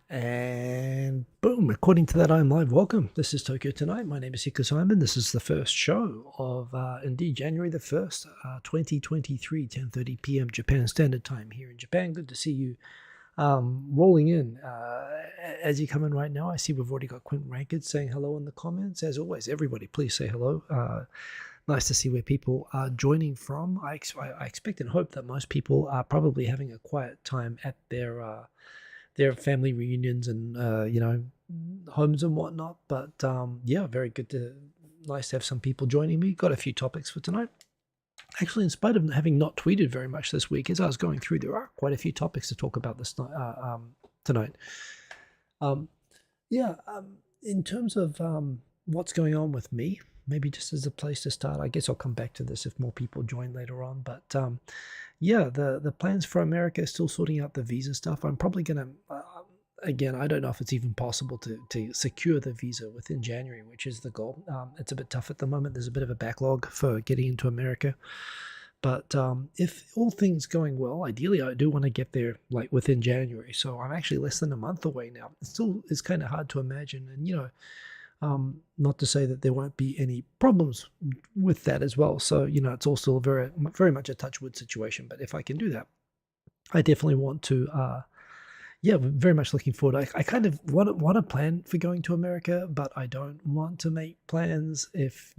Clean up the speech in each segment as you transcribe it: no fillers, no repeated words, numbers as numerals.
And boom, according to that, I'm live. Welcome. This is Tokyo Tonight. My name is Hiko Simon. This is the first show of, indeed, January the 1st, 2023, 10:30 p.m. Japan Standard Time here in Japan. Good to see you rolling in. As you come in right now, I see we've already got Quentin Rankard saying hello in the comments. As always, everybody, please say hello. Nice to see where people are joining from. I expect and hope that most people are probably having a quiet time at their family reunions and homes and whatnot. But yeah, very good nice to have some people joining me. Got a few topics for tonight. Actually, in spite of having not tweeted very much this week, as I was going through, there are quite a few topics to talk about tonight. In terms of what's going on with me, maybe just as a place to start, I guess I'll come back to this if more people join later on. But the plans for America are still sorting out the visa stuff. I'm probably going to, again, I don't know if it's even possible to secure the visa within January, which is the goal. It's a bit tough at the moment. There's a bit of a backlog for getting into America. But if all things going well, ideally I do want to get there like within January. So I'm actually less than a month away now. It's kind of hard to imagine. And, not to say that there won't be any problems with that as well. So, it's all still very, very much a touch wood situation. But if I can do that, I definitely want to, very much looking forward. I kind of want to plan for going to America, but I don't want to make plans if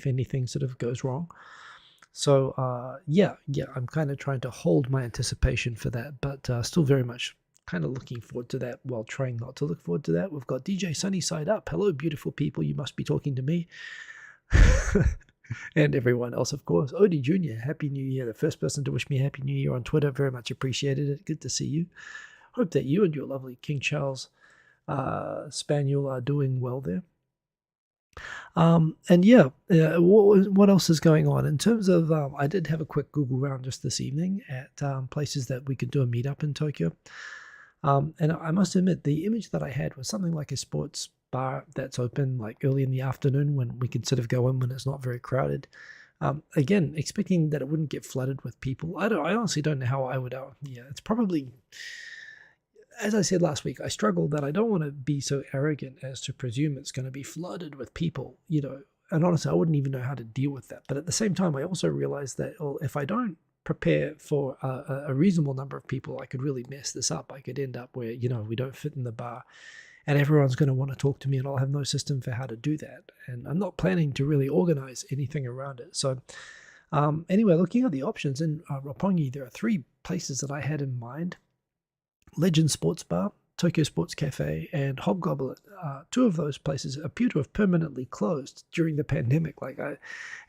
anything sort of goes wrong. So, I'm kind of trying to hold my anticipation for that, but still very much kind of looking forward to that while trying not to look forward to that. We've got DJ Sunny Side Up. Hello, beautiful people. You must be talking to me. And everyone else, of course. Odie Jr., Happy New Year. The first person to wish me Happy New Year on Twitter. Very much appreciated it. Good to see you. Hope that you and your lovely King Charles Spaniel are doing well there. What else is going on? In terms of, I did have a quick Google round just this evening at places that we could do a meetup in Tokyo. And I must admit, the image that I had was something like a sports bar that's open like early in the afternoon when we could sort of go in when it's not very crowded. Again, expecting that it wouldn't get flooded with people. I honestly don't know how I would. It's probably, as I said last week, I struggle that I don't want to be so arrogant as to presume it's going to be flooded with people. And honestly, I wouldn't even know how to deal with that. But at the same time, I also realize that if I don't prepare for a reasonable number of people, I could really mess this up. I could end up where, we don't fit in the bar and everyone's going to want to talk to me and I'll have no system for how to do that. And I'm not planning to really organize anything around it. So anyway, looking at the options in Roppongi, there are 3 places that I had in mind. Legend Sports Bar, Tokyo Sports Cafe, and Hobgoblin. 2 of those places appear to have permanently closed during the pandemic.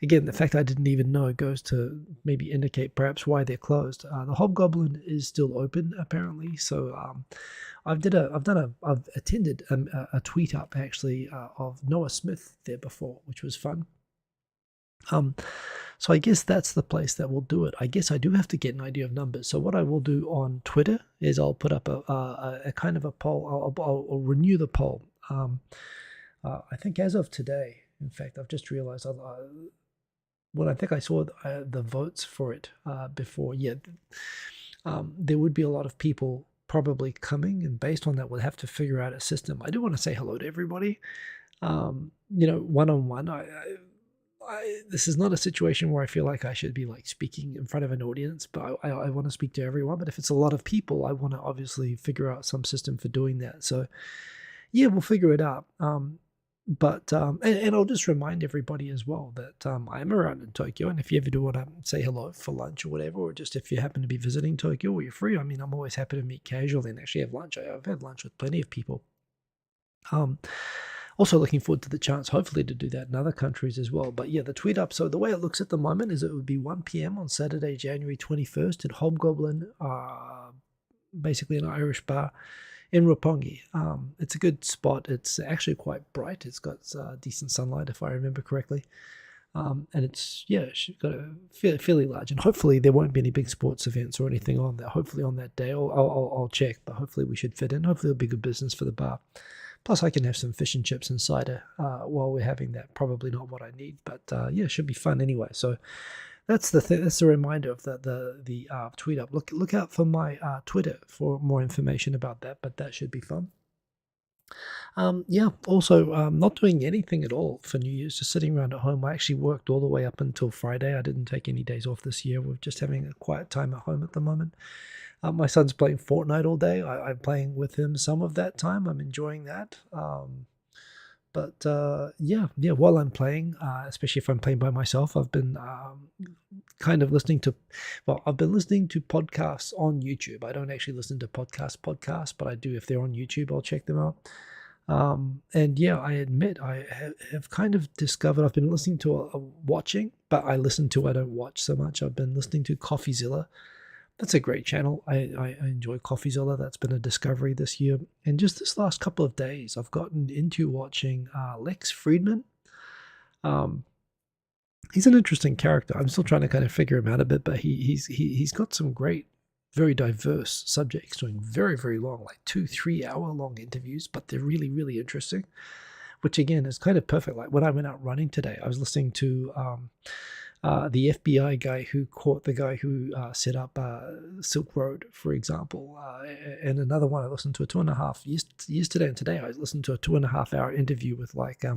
Again, the fact I didn't even know goes to maybe indicate perhaps why they're closed. The Hobgoblin is still open apparently, so I've attended a tweet up actually of Noah Smith there before, which was fun. So I guess that's the place that will do it. I guess I do have to get an idea of numbers. So what I will do on Twitter is I'll put up a kind of a poll. I'll renew the poll. I think as of today, in fact, I've just realized when I think I saw the votes for it before, there would be a lot of people probably coming, and based on that, we'll have to figure out a system. I do want to say hello to everybody. One-on-one. This is not a situation where I feel like I should be like speaking in front of an audience, but I want to speak to everyone. But if it's a lot of people, I want to obviously figure out some system for doing that. So we'll figure it out. And I'll just remind everybody as well that I am around in Tokyo. And if you ever do want to say hello for lunch or whatever, or just if you happen to be visiting Tokyo or you're free, I mean, I'm always happy to meet casually and actually have lunch. I've had lunch with plenty of people. Also looking forward to the chance, hopefully, to do that in other countries as well. But the tweet up. So the way it looks at the moment is it would be 1 p.m. on Saturday, January 21st at Hobgoblin, basically an Irish bar in Roppongi. It's a good spot. It's actually quite bright. It's got decent sunlight, if I remember correctly. And it's got a fairly large. And hopefully there won't be any big sports events or anything on that. Hopefully on that day, I'll check. But hopefully we should fit in. Hopefully it'll be good business for the bar. Plus, I can have some fish and chips and cider while we're having that. Probably not what I need, but it should be fun anyway. So That's the thing. That's a reminder of the tweet up. Look out for my Twitter for more information about that. But that should be fun. Yeah. Also, not doing anything at all for New Year's. Just sitting around at home. I actually worked all the way up until Friday. I didn't take any days off this year. We're just having a quiet time at home at the moment. My son's playing Fortnite all day. I'm playing with him some of that time. I'm enjoying that. But yeah. While I'm playing, especially if I'm playing by myself, I've been kind of listening to. Well, I've been listening to podcasts on YouTube. I don't actually listen to podcasts, but I do if they're on YouTube. I'll check them out. And yeah, I admit I have kind of discovered I've been listening to watching, but I don't watch so much. I've been listening to Coffeezilla. That's a great channel. I enjoy Coffeezilla. That's been a discovery this year. And just this last couple of days, I've gotten into watching Lex Friedman. He's an interesting character. I'm still trying to kind of figure him out a bit, but he's got some great, very diverse subjects, doing very, very long, like 2-3 hour long interviews, but they're really, really interesting, which again is kind of perfect. Like when I went out running today, I was listening to the FBI guy who caught the guy who set up Silk Road, for example, and another one I listened to a 2.5 yesterday and today. I listened to a 2.5 hour interview with like a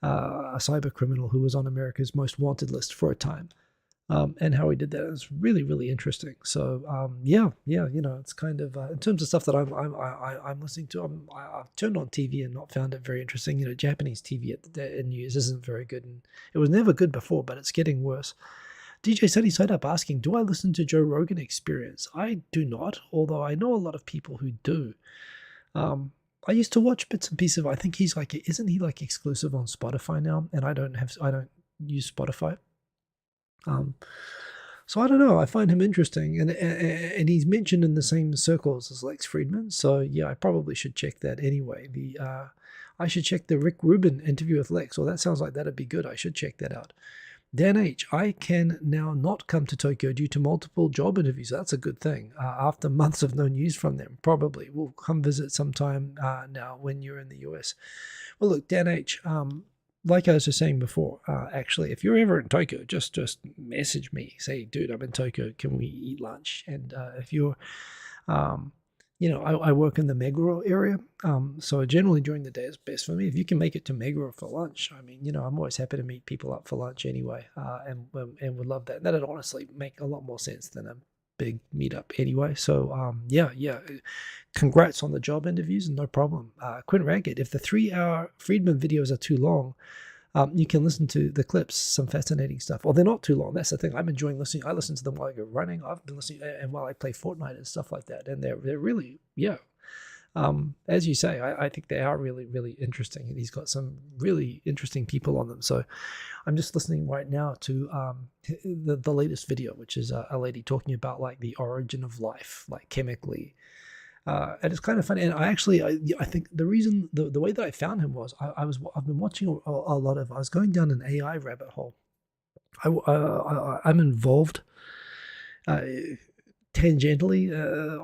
cyber criminal who was on America's Most Wanted list for a time, and how he did that. It was really, really interesting. So yeah, it's kind of in terms of stuff that I'm listening to. I've turned on TV and not found it very interesting. Japanese TV in New Year's isn't very good, and it was never good before, but it's getting worse. DJ Sunny Side Up asking, do I listen to Joe Rogan Experience? I do not, although I know a lot of people who do. I used to watch bits and pieces of. I think isn't he like exclusive on Spotify now? And I don't use Spotify. So I don't know. I find him interesting, and he's mentioned in the same circles as Lex Friedman. So yeah, I probably should check that anyway. I should check the Rick Rubin interview with Lex. Well, that sounds like that'd be good. I should check that out. Dan H, I can now not come to Tokyo due to multiple job interviews. That's a good thing. After months of no news from them, probably we'll come visit sometime now when you're in the US. Well, look, Dan H, like I was just saying before, actually, if you're ever in Tokyo, just message me. Say, dude, I'm in Tokyo. Can we eat lunch? And if you're, I work in the Meguro area, so generally during the day is best for me. If you can make it to Meguro for lunch, I mean, I'm always happy to meet people up for lunch anyway, and would love that. That'd honestly make a lot more sense than a big meetup anyway. So yeah. Congrats on the job interviews, and no problem. Quinn Ragged, if the 3-hour Friedman videos are too long, you can listen to the clips, some fascinating stuff. Well, they're not too long. That's the thing. I'm enjoying listening. I listen to them while I go running. I've been listening and while I play Fortnite and stuff like that. And they're really, yeah. As you say, I think they are really, really interesting. And he's got some really interesting people on them. So I'm just listening right now to the latest video, which is a lady talking about like the origin of life, like chemically. And it's kind of funny. And I think the reason, the way that I found him was I've been watching a lot of, I was going down an AI rabbit hole. I'm involved tangentially,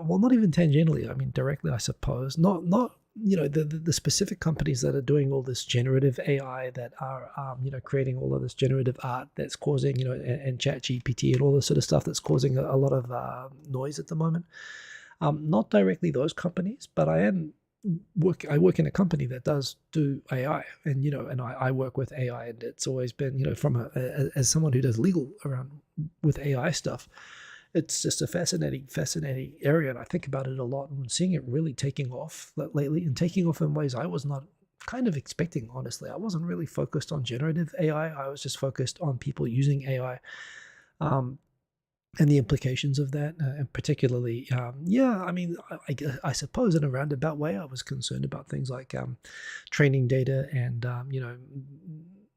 well, not even tangentially, I mean, directly, I suppose, not the specific companies that are doing all this generative AI that are, creating all of this generative art that's causing, and ChatGPT and all this sort of stuff that's causing a lot of noise at the moment. Not directly those companies, but I work in a company that does do AI, and I work with AI, and it's always been, from as someone who does legal around with AI stuff, it's just a fascinating area, and I think about it a lot, and seeing it really taking off lately, and taking off in ways I was not kind of expecting, honestly. I wasn't really focused on generative AI. I was just focused on people using AI, and the implications of that, and particularly, I mean, I suppose in a roundabout way, I was concerned about things like training data and,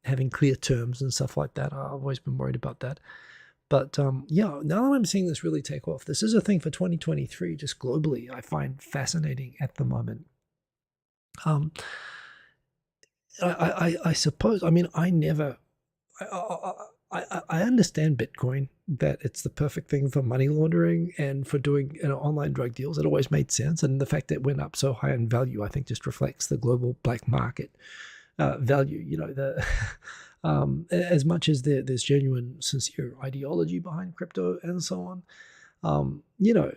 having clear terms and stuff like that. I've always been worried about that. But now that I'm seeing this really take off, this is a thing for 2023, just globally, I find fascinating at the moment. I suppose, I mean, I understand Bitcoin, that it's the perfect thing for money laundering and for doing online drug deals. It always made sense. And the fact that it went up so high in value, I think just reflects the global black market value. As much as there's genuine, sincere ideology behind crypto and so on, you know,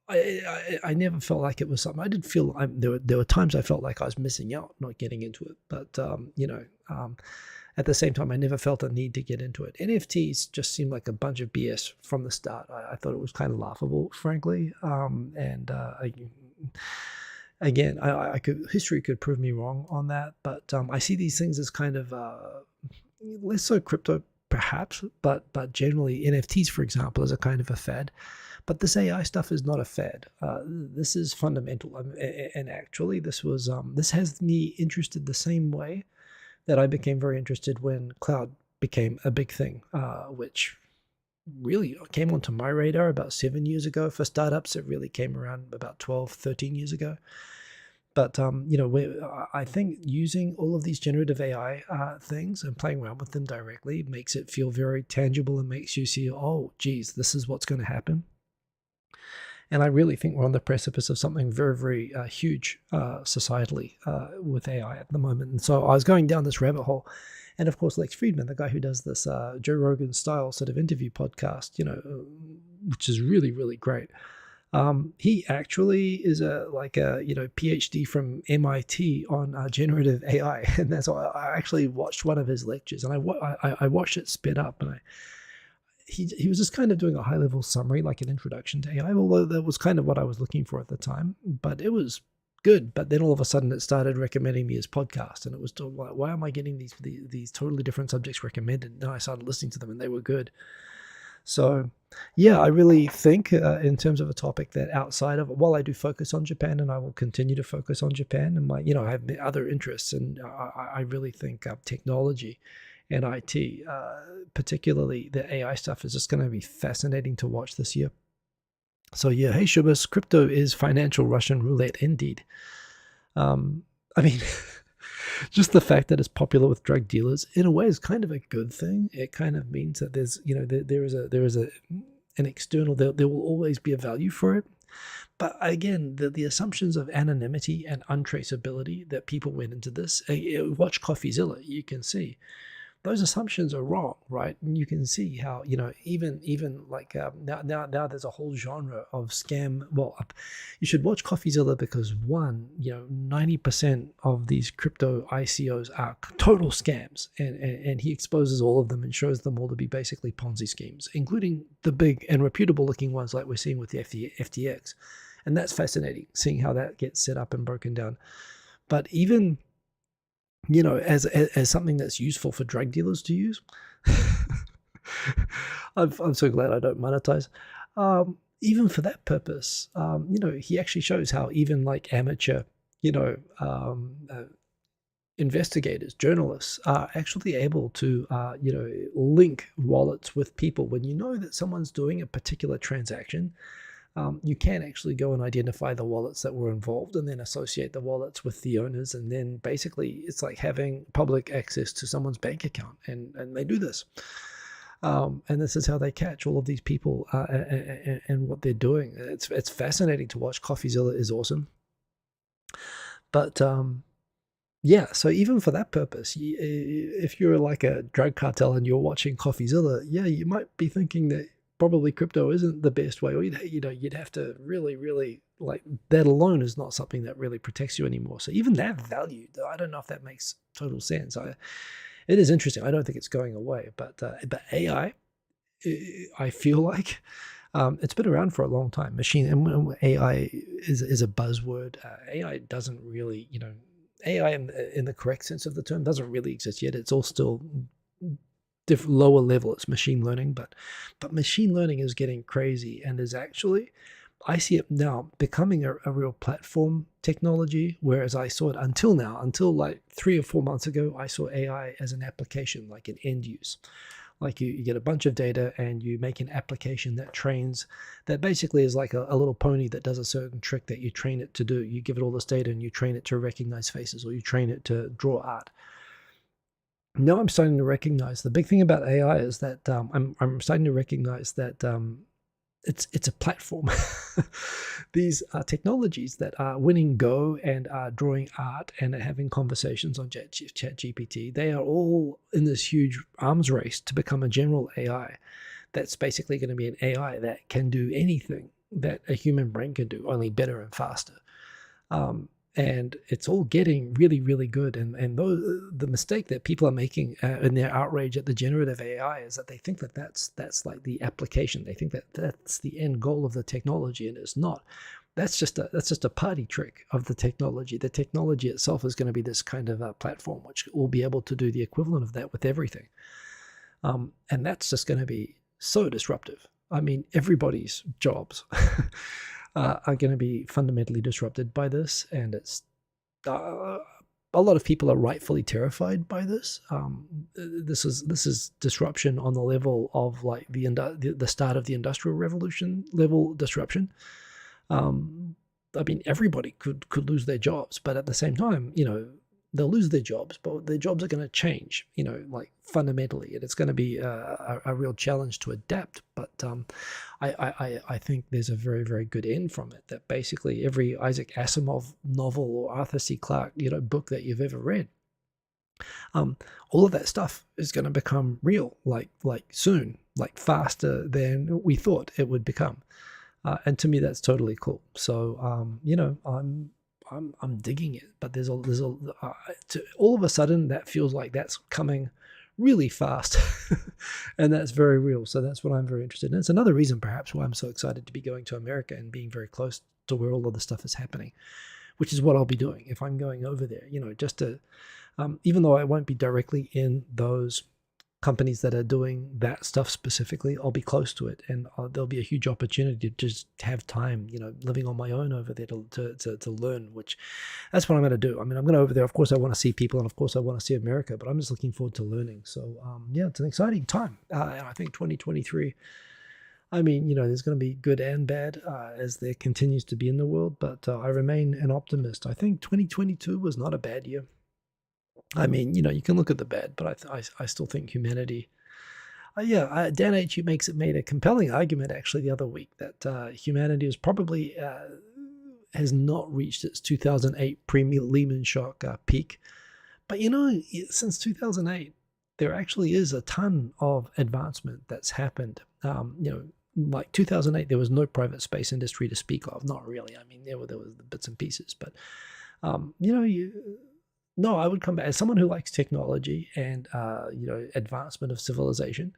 I never felt like it was something. I did feel there were times I felt like I was missing out, not getting into it. But at the same time, I never felt a need to get into it. NFTs just seemed like a bunch of BS from the start. I thought it was kind of laughable, frankly. Again, history could prove me wrong on that, but I see these things as kind of less so crypto, perhaps, but generally NFTs, for example, is a kind of a fad. But this AI stuff is not a fad. This is fundamental, and actually, this has me interested the same way that I became very interested when cloud became a big thing, which really came onto my radar about 7 years ago. For startups, it really came around about 12, 13 years ago. But I think using all of these generative AI things and playing around with them directly makes it feel very tangible and makes you see, oh, geez, this is what's going to happen. And I really think we're on the precipice of something very, very huge societally with AI at the moment. And so I was going down this rabbit hole. And of course, Lex Friedman, the guy who does this Joe Rogan style sort of interview podcast, which is really, really great. He actually is a PhD from MIT on generative AI. And that's why I actually watched one of his lectures, and I watched it sped up, and he was just kind of doing a high level summary, like an introduction to AI, although that was kind of what I was looking for at the time. But it was good. But then all of a sudden it started recommending me his podcast, and it was like, why am I getting these totally different subjects recommended? And then I started listening to them, and they were good. So yeah, I really think in terms of a topic that outside of, while I do focus on Japan, and I will continue to focus on Japan, and I have other interests, and I really think technology and IT, particularly the AI stuff, is just going to be fascinating to watch this year. So yeah, hey Shubhas, crypto is financial Russian roulette indeed. I mean, just the fact that it's popular with drug dealers in a way is kind of a good thing. It kind of means that there's there is an external, there will always be a value for it. But again, the assumptions of anonymity and untraceability that people went into this, watch CoffeeZilla, you can see those assumptions are wrong, right? And you can see how, even like now there's a whole genre of scam. Well, you should watch CoffeeZilla because 90% of these crypto ICOs are total scams, and he exposes all of them and shows them all to be basically Ponzi schemes, including the big and reputable looking ones like we're seeing with the FTX. And that's fascinating, seeing how that gets set up and broken down. But even as something that's useful for drug dealers to use. I'm so glad I don't monetize. Even for that purpose, he actually shows how even like amateur, investigators, journalists are actually able to, link wallets with people. When you know that someone's doing a particular transaction, you can actually go and identify the wallets that were involved and then associate the wallets with the owners. And then basically it's like having public access to someone's bank account. And they do this. And this is how they catch all of these people and what they're doing. It's fascinating to watch. CoffeeZilla is awesome. But yeah, so even for that purpose, if you're like a drug cartel and you're watching CoffeeZilla, yeah, you might be thinking that probably crypto isn't the best way, or you'd have to really, really, like, that alone is not something that really protects you anymore. So even that value, I don't know if that makes total sense. It is interesting. I don't think it's going away, but AI, I feel like it's been around for a long time. AI is a buzzword. AI doesn't really, AI in the correct sense of the term doesn't really exist yet. It's all still lower level. It's machine learning, but machine learning is getting crazy and is actually, I see it now becoming a real platform technology, whereas I saw it until like 3 or 4 months ago, I saw AI as an application, like an end use. Like you get a bunch of data and you make an application that basically is like a little pony that does a certain trick that you train it to do. You give it all this data and you train it to recognize faces, or you train it to draw art. Now I'm starting to recognize the big thing about AI is that I'm starting to recognize that it's a platform. These technologies that are winning Go and are drawing art and are having conversations on ChatGPT, they are all in this huge arms race to become a general AI that's basically going to be an AI that can do anything that a human brain can do, only better and faster. And it's all getting really, really good. And the mistake that people are making in their outrage at the generative AI is that they think that that's like the application. They think that that's the end goal of the technology, and it's not. That's just a party trick of the technology. The technology itself is going to be this kind of a platform which will be able to do the equivalent of that with everything. And that's just going to be so disruptive. I mean, everybody's jobs are going to be fundamentally disrupted by this, and it's a lot of people are rightfully terrified by this. This is disruption on the level of like the start of the Industrial Revolution level disruption. I mean, everybody could lose their jobs, but at the same time, they'll lose their jobs, but their jobs are going to change, like fundamentally, and it's going to be a real challenge to adapt. But I think there's a very, very good end from it. That basically every Isaac Asimov novel or Arthur C. Clarke, book that you've ever read, all of that stuff is going to become real, like soon, like faster than we thought it would become. And to me, that's totally cool. So I'm digging it, but there's all of a sudden that feels like that's coming really fast, and that's very real. So that's what I'm very interested in. It's another reason perhaps why I'm so excited to be going to America and being very close to where all of the stuff is happening, which is what I'll be doing if I'm going over there. Just to, even though I won't be directly in those companies that are doing that stuff specifically, I'll be close to it, and there'll be a huge opportunity to just have time, living on my own over there to learn, which that's what I'm going to do. I mean, I'm going to over there. Of course, I want to see people, and of course, I want to see America, but I'm just looking forward to learning. So, yeah, it's an exciting time. And I think 2023, I mean, there's going to be good and bad as there continues to be in the world, but I remain an optimist. I think 2022 was not a bad year. I mean, you can look at the bad, but I still think humanity. Dan H. made a compelling argument actually the other week that humanity is probably has not reached its 2008 pre-Lehman shock peak. But since 2008, there actually is a ton of advancement that's happened. Like 2008, there was no private space industry to speak of. Not really. I mean, there was the bits and pieces, but no, I would come back as someone who likes technology and advancement of civilization.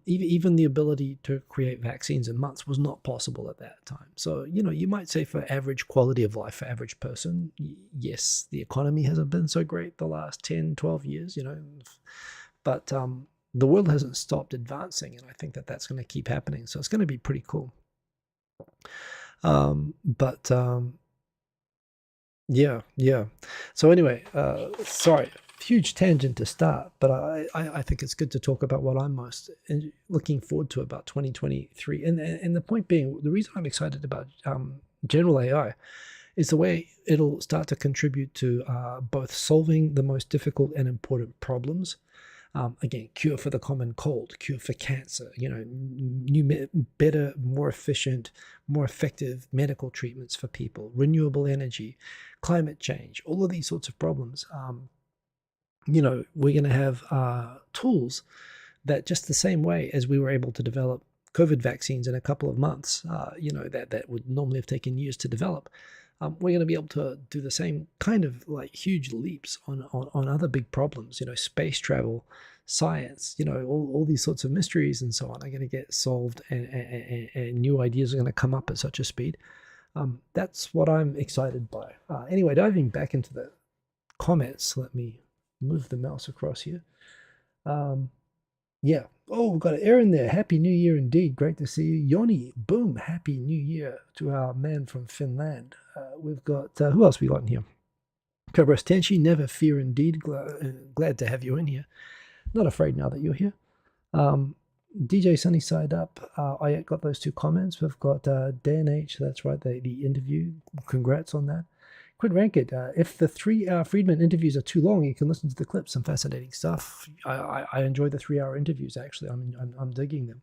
Even the ability to create vaccines in months was not possible at that time. So you might say for average quality of life for average person, yes, the economy hasn't been so great the last 10, 12 years. But the world hasn't stopped advancing, and I think that that's going to keep happening. So it's going to be pretty cool. Yeah. So anyway, sorry, huge tangent to start, but I think it's good to talk about what I'm most looking forward to about 2023. And the point being, the reason I'm excited about general AI is the way it'll start to contribute to both solving the most difficult and important problems. Again, cure for the common cold, cure for cancer, new, better, more efficient, more effective medical treatments for people, renewable energy, climate change, all of these sorts of problems. We're going to have tools that just the same way as we were able to develop COVID vaccines in a couple of months, that would normally have taken years to develop. We're going to be able to do the same kind of like huge leaps on other big problems, space travel, science, all these sorts of mysteries and so on are going to get solved, and new ideas are going to come up at such a speed. That's what I'm excited by. Anyway, diving back into the comments, let me move the mouse across here. Yeah. Oh, we've got Aaron there. Happy New Year indeed. Great to see you. Yoni, boom. Happy New Year to our man from Finland. We've got, who else we got in here? Cobras Tenshi, never fear indeed. Glad to have you in here. Not afraid now that you're here. DJ Sunnyside Up. I got those two comments. We've got Dan H. That's right, the interview. Congrats on that. Quid Rankit, if the 3-hour Friedman interviews are too long, you can listen to the clips. Some fascinating stuff. I enjoy the 3-hour interviews, actually. I'm digging them.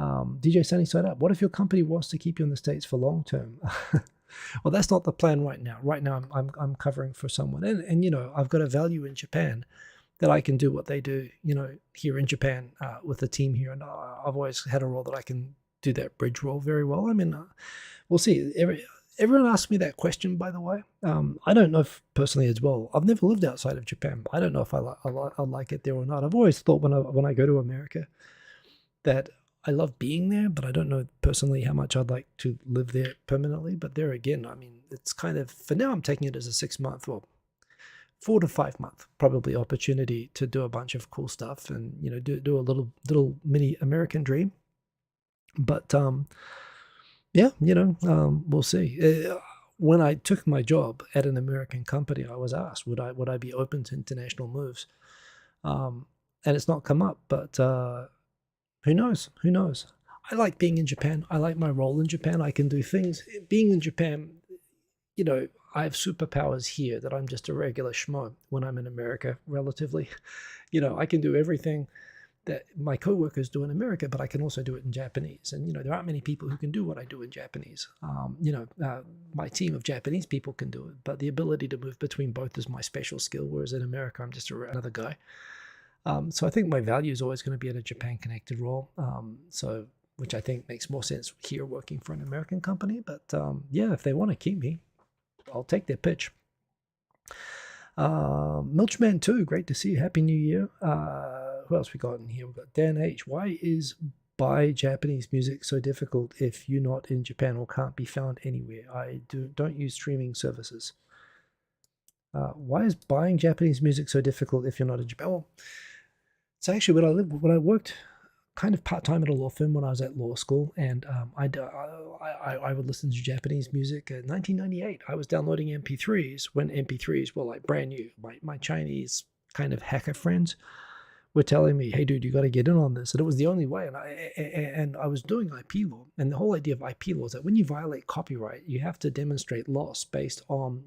DJ Sunny Side Up. What if your company wants to keep you in the States for long term? Well, that's not the plan right now. Right now, I'm covering for someone, and I've got a value in Japan that I can do what they do, here in Japan with the team here, and I've always had a role that I can do that bridge role very well. I mean, we'll see. Everyone asks me that question, by the way. I don't know if personally as well. I've never lived outside of Japan, but I don't know if I like it there or not. I've always thought when I go to America that I love being there, but I don't know personally how much I'd like to live there permanently. But there again, I mean, it's kind of, for now, I'm taking it as a 6-month or 4 to 5 month probably opportunity to do a bunch of cool stuff and, do a little mini American dream. But yeah, we'll see. When I took my job at an American company, I was asked, would I be open to international moves? And it's not come up, but who knows? Who knows? I like being in Japan. I like my role in Japan. I can do things. Being in Japan, I have superpowers here that I'm just a regular schmo when I'm in America, relatively. I can do everything that my coworkers do in America, but I can also do it in Japanese. And, there aren't many people who can do what I do in Japanese. My team of Japanese people can do it, but the ability to move between both is my special skill, whereas in America, I'm just another guy. So I think my value is always going to be at a Japan-connected role, which I think makes more sense here working for an American company. But yeah, if they want to keep me, I'll take their pitch. Milchman 2, great to see you. Happy New Year. Who else we got in here? We've got Dan H. Why is buy Japanese music so difficult if you're not in Japan or can't be found anywhere? I don't use streaming services. Why is buying Japanese music so difficult if you're not in Japan? Well, so actually, when I worked kind of part-time at a law firm when I was at law school, and I would listen to Japanese music. In 1998, I was downloading MP3s when MP3s were like brand new. My Chinese kind of hacker friends were telling me, hey, dude, you got to get in on this. And it was the only way. And I was doing IP law. And the whole idea of IP law is that when you violate copyright, you have to demonstrate loss based on,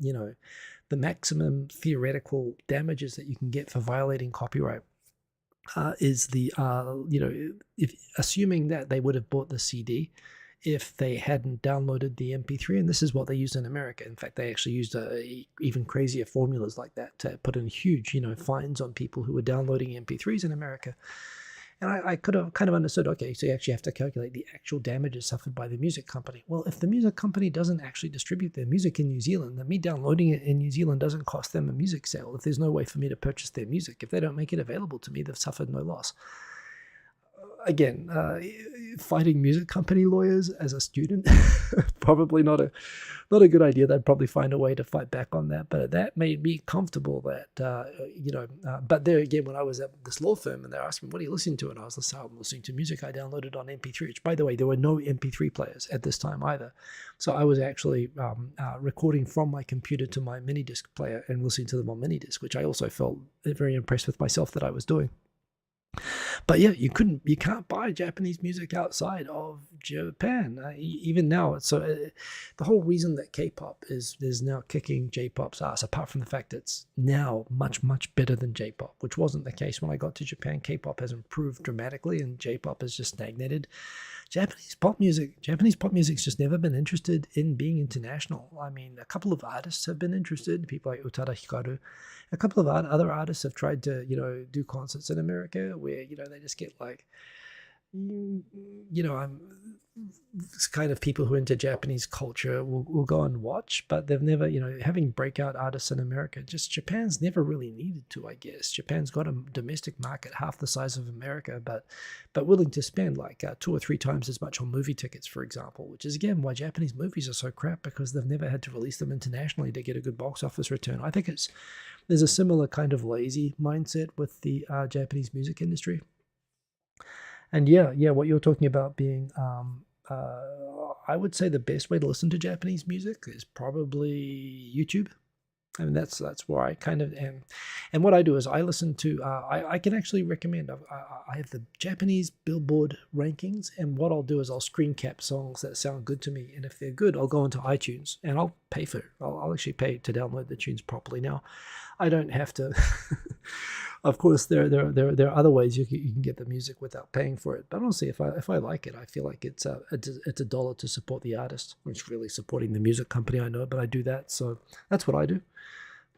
the maximum theoretical damages that you can get for violating copyright. Is the if assuming that they would have bought the CD if they hadn't downloaded the MP3, and this is what they used in America. In fact, they actually used even crazier formulas like that to put in huge fines on people who were downloading MP3s in America. And I could have kind of understood, okay, so you actually have to calculate the actual damages suffered by the music company. Well, if the music company doesn't actually distribute their music in New Zealand, then me downloading it in New Zealand doesn't cost them a music sale. If there's no way for me to purchase their music, if they don't make it available to me, they've suffered no loss. Again, fighting music company lawyers as a student, probably not a good idea. They'd probably find a way to fight back on that. But that made me comfortable that, but there again, when I was at this law firm and they asked me, what are you listening to? And I was listening to music I downloaded on MP3, which, by the way, there were no MP3 players at this time either. So I was actually recording from my computer to my mini disc player and listening to them on mini disc, which I also felt very impressed with myself that I was doing. But yeah, you can't buy Japanese music outside of Japan. Even now, the whole reason that K-pop is now kicking J-pop's ass, apart from the fact it's now much, much better than J-pop, which wasn't the case when I got to Japan. K-pop has improved dramatically and J-pop has just stagnated. Japanese pop music's just never been interested in being international. I mean, a couple of artists have been interested, people like Utada Hikaru. A couple of other artists have tried to, do concerts in America where, they just get like, it's kind of people who are into Japanese culture will go and watch, but they've never, having breakout artists in America, just Japan's never really needed to, I guess. Japan's got a domestic market half the size of America, but willing to spend like 2 or 3 times as much on movie tickets, for example, which is again why Japanese movies are so crap, because they've never had to release them internationally to get a good box office return. I think there's a similar kind of lazy mindset with the Japanese music industry. And yeah, what you're talking about being, I would say the best way to listen to Japanese music is probably YouTube. I mean, that's where I kind of am. And what I do is I listen to, I can actually recommend, I have the Japanese Billboard rankings. And what I'll do is I'll screen cap songs that sound good to me. And if they're good, I'll go into iTunes and I'll pay for it. I'll actually pay to download the tunes properly. Now, I don't have to. Of course, there are other ways you can get the music without paying for it. But honestly, if I like it, I feel like it's a dollar to support the artist, which is really supporting the music company. I know, but I do that, so that's what I do.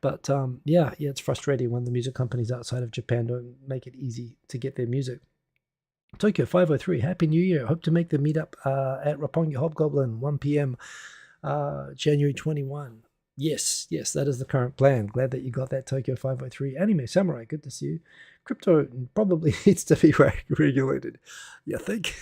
But yeah, it's frustrating when the music companies outside of Japan don't make it easy to get their music. Tokyo 503, Happy New Year. Hope to make the meetup at Roppongi Hobgoblin, 1 p.m. January 21. Yes, that is the current plan. Glad that you got that, Tokyo 503. Anime Samurai, good to see you. Crypto probably needs to be regulated. You think?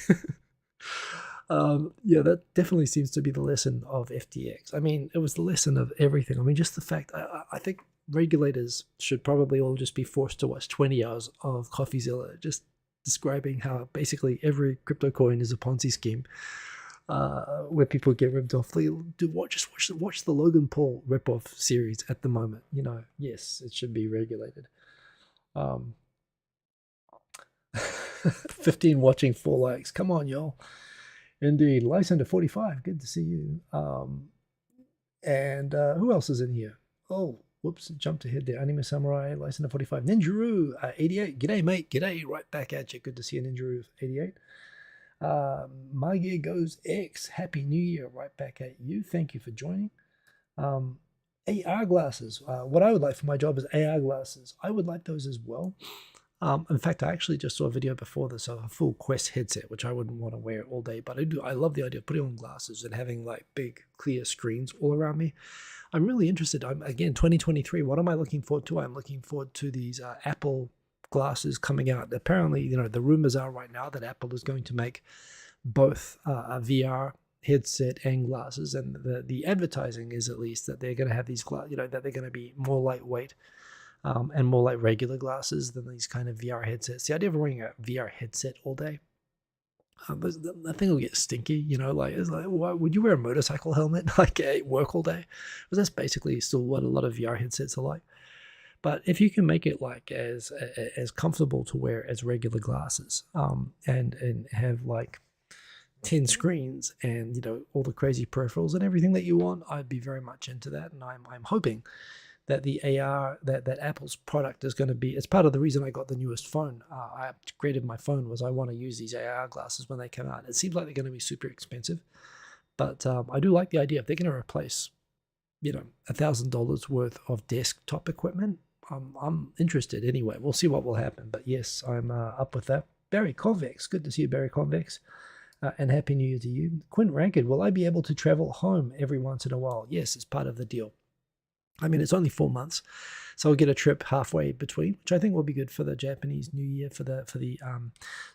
Yeah, that definitely seems to be the lesson of FTX. I mean, it was the lesson of everything. I mean, just the fact, I think regulators should probably all just be forced to watch 20 hours of CoffeeZilla, just describing how basically every crypto coin is a Ponzi scheme, where people get ripped off. Watch the Logan Paul ripoff series at the moment. Yes, it should be regulated. 15 watching, 4 likes. Come on, y'all. Indeed. Lysander 45, good to see you. And who else is in here? Oh, whoops, jumped ahead there. Anime Samurai, Lysander 45. Ninjaru 88. G'day, mate. G'day, right back at you. Good to see you, Ninjaru 88. My Gear Goes X. Happy New Year, right back at you. Thank you for joining. AR glasses. What I would like for my job is AR glasses. I would like those as well. In fact, I actually just saw a video before this of a full Quest headset, which I wouldn't want to wear all day, but I love the idea of putting on glasses and having like big clear screens all around me. I'm really interested. Again, 2023, what am I looking forward to? I'm looking forward to these Apple glasses coming out. Apparently, the rumors are right now that Apple is going to make both a VR headset and glasses, and the advertising is at least that they're going to have these that they're going to be more lightweight. And more like regular glasses than these kind of VR headsets. The idea of wearing a VR headset all day, the thing will get stinky, it's like, why would you wear a motorcycle helmet like at work all day? Because that's basically still what a lot of VR headsets are like. But if you can make it like as comfortable to wear as regular glasses, and have like 10 screens and all the crazy peripherals and everything that you want, I'd be very much into that. And I'm hoping that the AR, that Apple's product is going to be, it's part of the reason I got the newest phone. I upgraded my phone was I want to use these AR glasses when they come out. It seems like they're going to be super expensive, but I do like the idea. If they're going to replace, $1,000 worth of desktop equipment, I'm interested anyway. We'll see what will happen, but yes, I'm up with that. Barry Convex, good to see you, Barry Convex. And Happy New Year to you. Quint Ranked, will I be able to travel home every once in a while? Yes, it's part of the deal. I mean, it's only 4 months, so I'll get a trip halfway between, which I think will be good for the Japanese New Year, for the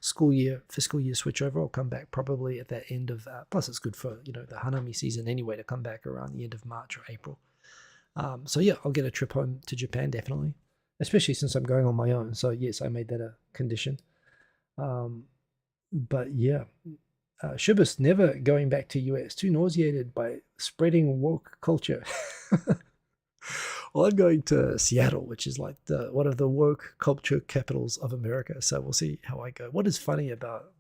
fiscal year switchover. I'll come back probably at that end of. Plus, it's good for the Hanami season anyway to come back around the end of March or April. So yeah, I'll get a trip home to Japan definitely, especially since I'm going on my own. So yes, I made that a condition. But yeah. Shibus never going back to US, too nauseated by spreading woke culture. Well, I'm going to Seattle, which is like one of the woke culture capitals of America. So we'll see how I go. What is funny about,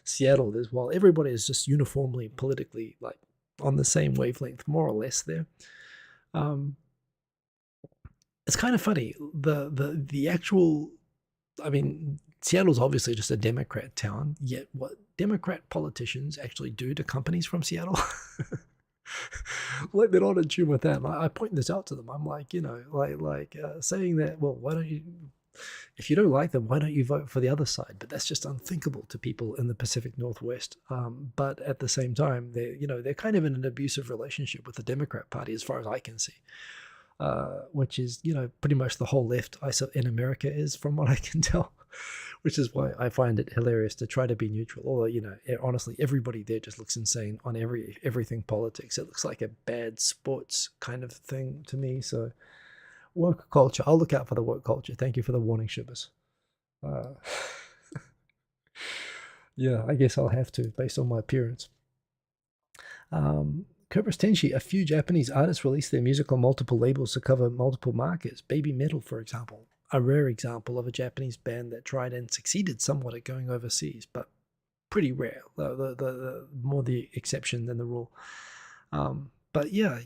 Seattle is while everybody is just uniformly politically like on the same wavelength, more or less there. It's kind of funny. The actual, I mean, Seattle's obviously just a Democrat town, yet what Democrat politicians actually do to companies from Seattle, like they're not in tune with that. And I point this out to them. I'm like, saying that, well, why don't you, if you don't like them, why don't you vote for the other side? But that's just unthinkable to people in the Pacific Northwest. But at the same time, they're kind of in an abusive relationship with the Democrat Party, as far as I can see. Which is, pretty much the whole left in America is, from what I can tell, which is why I find it hilarious to try to be neutral. Although, honestly, everybody there just looks insane on everything politics. It looks like a bad sports kind of thing to me. So woke culture, I'll look out for the woke culture. Thank you for the warning, Shibas. Yeah, I guess I'll have to, based on my appearance. Kerberos Tenshi, a few Japanese artists released their music on multiple labels to cover multiple markets. Baby Metal, for example, a rare example of a Japanese band that tried and succeeded somewhat at going overseas, but pretty rare. The more the exception than the rule. But yeah,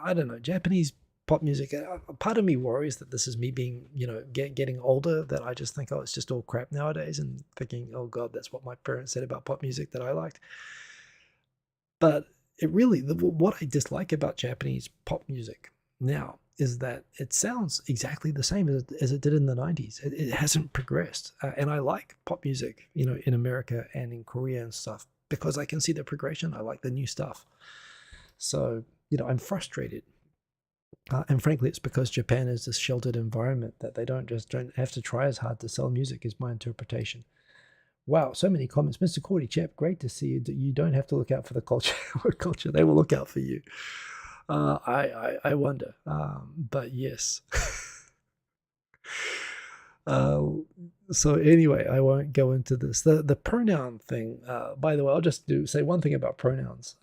I don't know. Japanese pop music. Part of me worries that this is me being, getting older. That I just think, oh, it's just all crap nowadays, and thinking, oh God, that's what my parents said about pop music that I liked. But it really, what I dislike about Japanese pop music now is that it sounds exactly the same as it did in the 90s. It hasn't progressed. And I like pop music, in America and in Korea and stuff, because I can see the progression. I like the new stuff. So, I'm frustrated. And frankly, it's because Japan is this sheltered environment that they don't have to try as hard to sell music, is my interpretation. Wow, so many comments. Mr. Cordy, chap, great to see you. You don't have to look out for the culture. Culture, they will look out for you. I wonder. But yes. So anyway, I won't go into this. The pronoun thing, by the way, I'll just say one thing about pronouns.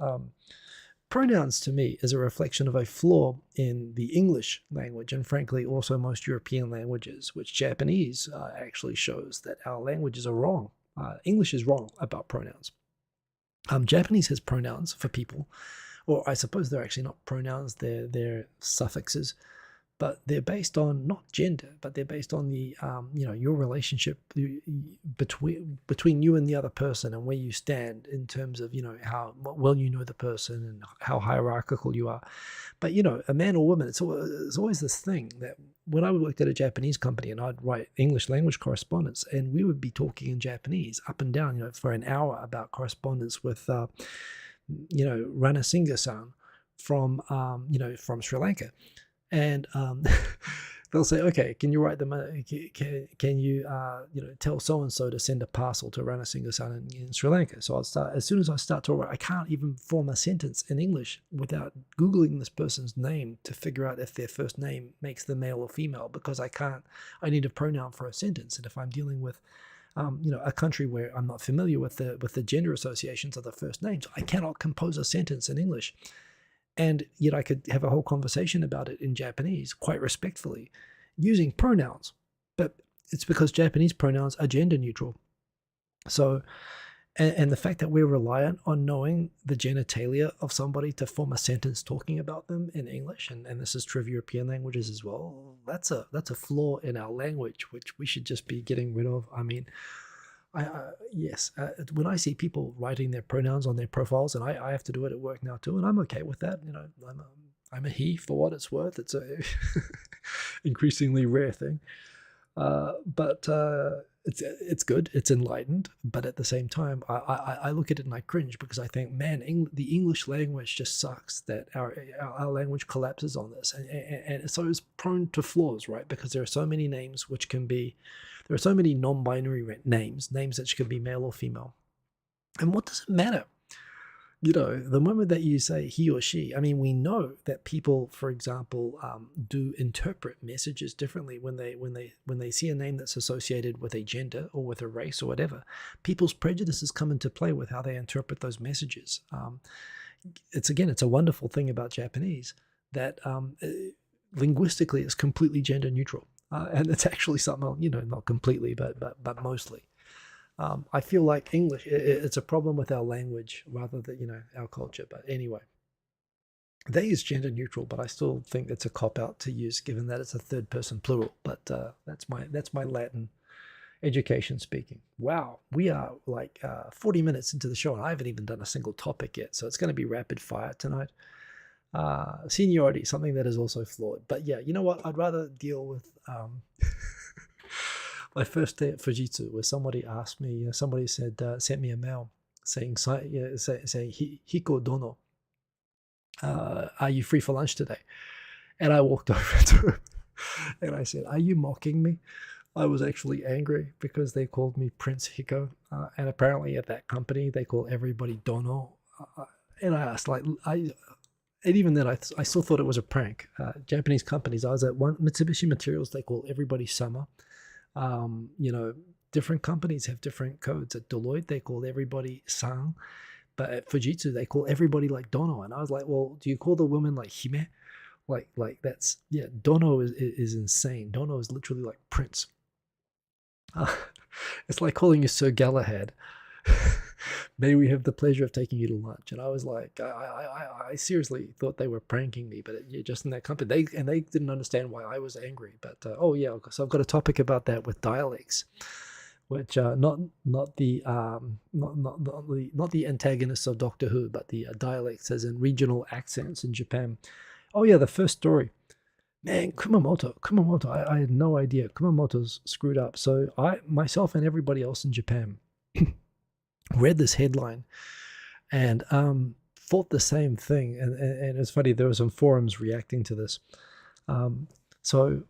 Pronouns to me is a reflection of a flaw in the English language, and frankly also most European languages, which Japanese actually shows that our languages are wrong. English is wrong about pronouns. Japanese has pronouns for people, or I suppose they're actually not pronouns, they're suffixes, but they're based on not gender, but they're based on the your relationship between you and the other person, and where you stand in terms of how well you know the person and how hierarchical you are. But a man or woman, it's always this thing that when I worked at a Japanese company and I'd write English language correspondence, and we would be talking in Japanese up and down, for an hour about correspondence with Ranasinga-san from from Sri Lanka. And they'll say, okay, can you write them? Can you tell so and so to send a parcel to Ranasinga-san in Sri Lanka? So I'll start as soon as I start to write. I can't even form a sentence in English without googling this person's name to figure out if their first name makes them male or female, because I can't. I need a pronoun for a sentence, and if I'm dealing with a country where I'm not familiar with the gender associations of the first names, I cannot compose a sentence in English. And yet I could have a whole conversation about it in Japanese, quite respectfully, using pronouns. But it's because Japanese pronouns are gender neutral. So, and the fact that we're reliant on knowing the genitalia of somebody to form a sentence talking about them in English, and this is true of European languages as well, that's a flaw in our language, which we should just be getting rid of. I mean, yes, when I see people writing their pronouns on their profiles, and I have to do it at work now too, and I'm okay with that. I'm a he for what it's worth. It's a increasingly rare thing, but it's good. It's enlightened, but at the same time, I look at it and I cringe, because I think, man, the English language just sucks. That our language collapses on this, and so it's prone to flaws, right? Because there are so many names which can be. There are so many non-binary names that could be male or female. And what does it matter? The moment that you say he or she, I mean, we know that people, for example, do interpret messages differently when they see a name that's associated with a gender or with a race or whatever. People's prejudices come into play with how they interpret those messages. It's a wonderful thing about Japanese that linguistically it's completely gender neutral. And it's actually something, not completely, but mostly. I feel like English, it's a problem with our language rather than, our culture. But anyway, they is gender neutral, but I still think it's a cop-out to use, given that it's a third-person plural. But that's my Latin education speaking. Wow, we are like 40 minutes into the show, and I haven't even done a single topic yet. So it's going to be rapid fire tonight. Seniority, something that is also flawed. But yeah, you know what? I'd rather deal with my first day at Fujitsu, where somebody asked me, somebody sent me a mail saying Hiko Dono, are you free for lunch today? And I walked over to him and I said, are you mocking me? I was actually angry because they called me Prince Hiko, and apparently at that company they call everybody Dono. And I asked, and even then, I still thought it was a prank. Japanese companies, I was at Mitsubishi Materials, they call everybody Sama. Different companies have different codes. At Deloitte, they call everybody San. But at Fujitsu, they call everybody like Dono. And I was like, well, do you call the women like Hime? Like that's, yeah, Dono is insane. Dono is literally like Prince. It's like calling you Sir Galahad. May we have the pleasure of taking you to lunch? And I was like, I seriously thought they were pranking me, but just in that company, they didn't understand why I was angry. But oh yeah, so I've got a topic about that with dialects, which not the not the antagonists of Doctor Who, but the dialects as in regional accents in Japan. Oh yeah, the first story. Man, Kumamoto, I had no idea. Kumamoto's screwed up. So I, myself and everybody else in Japan read this headline and thought the same thing. And it's funny, there were some forums reacting to this. So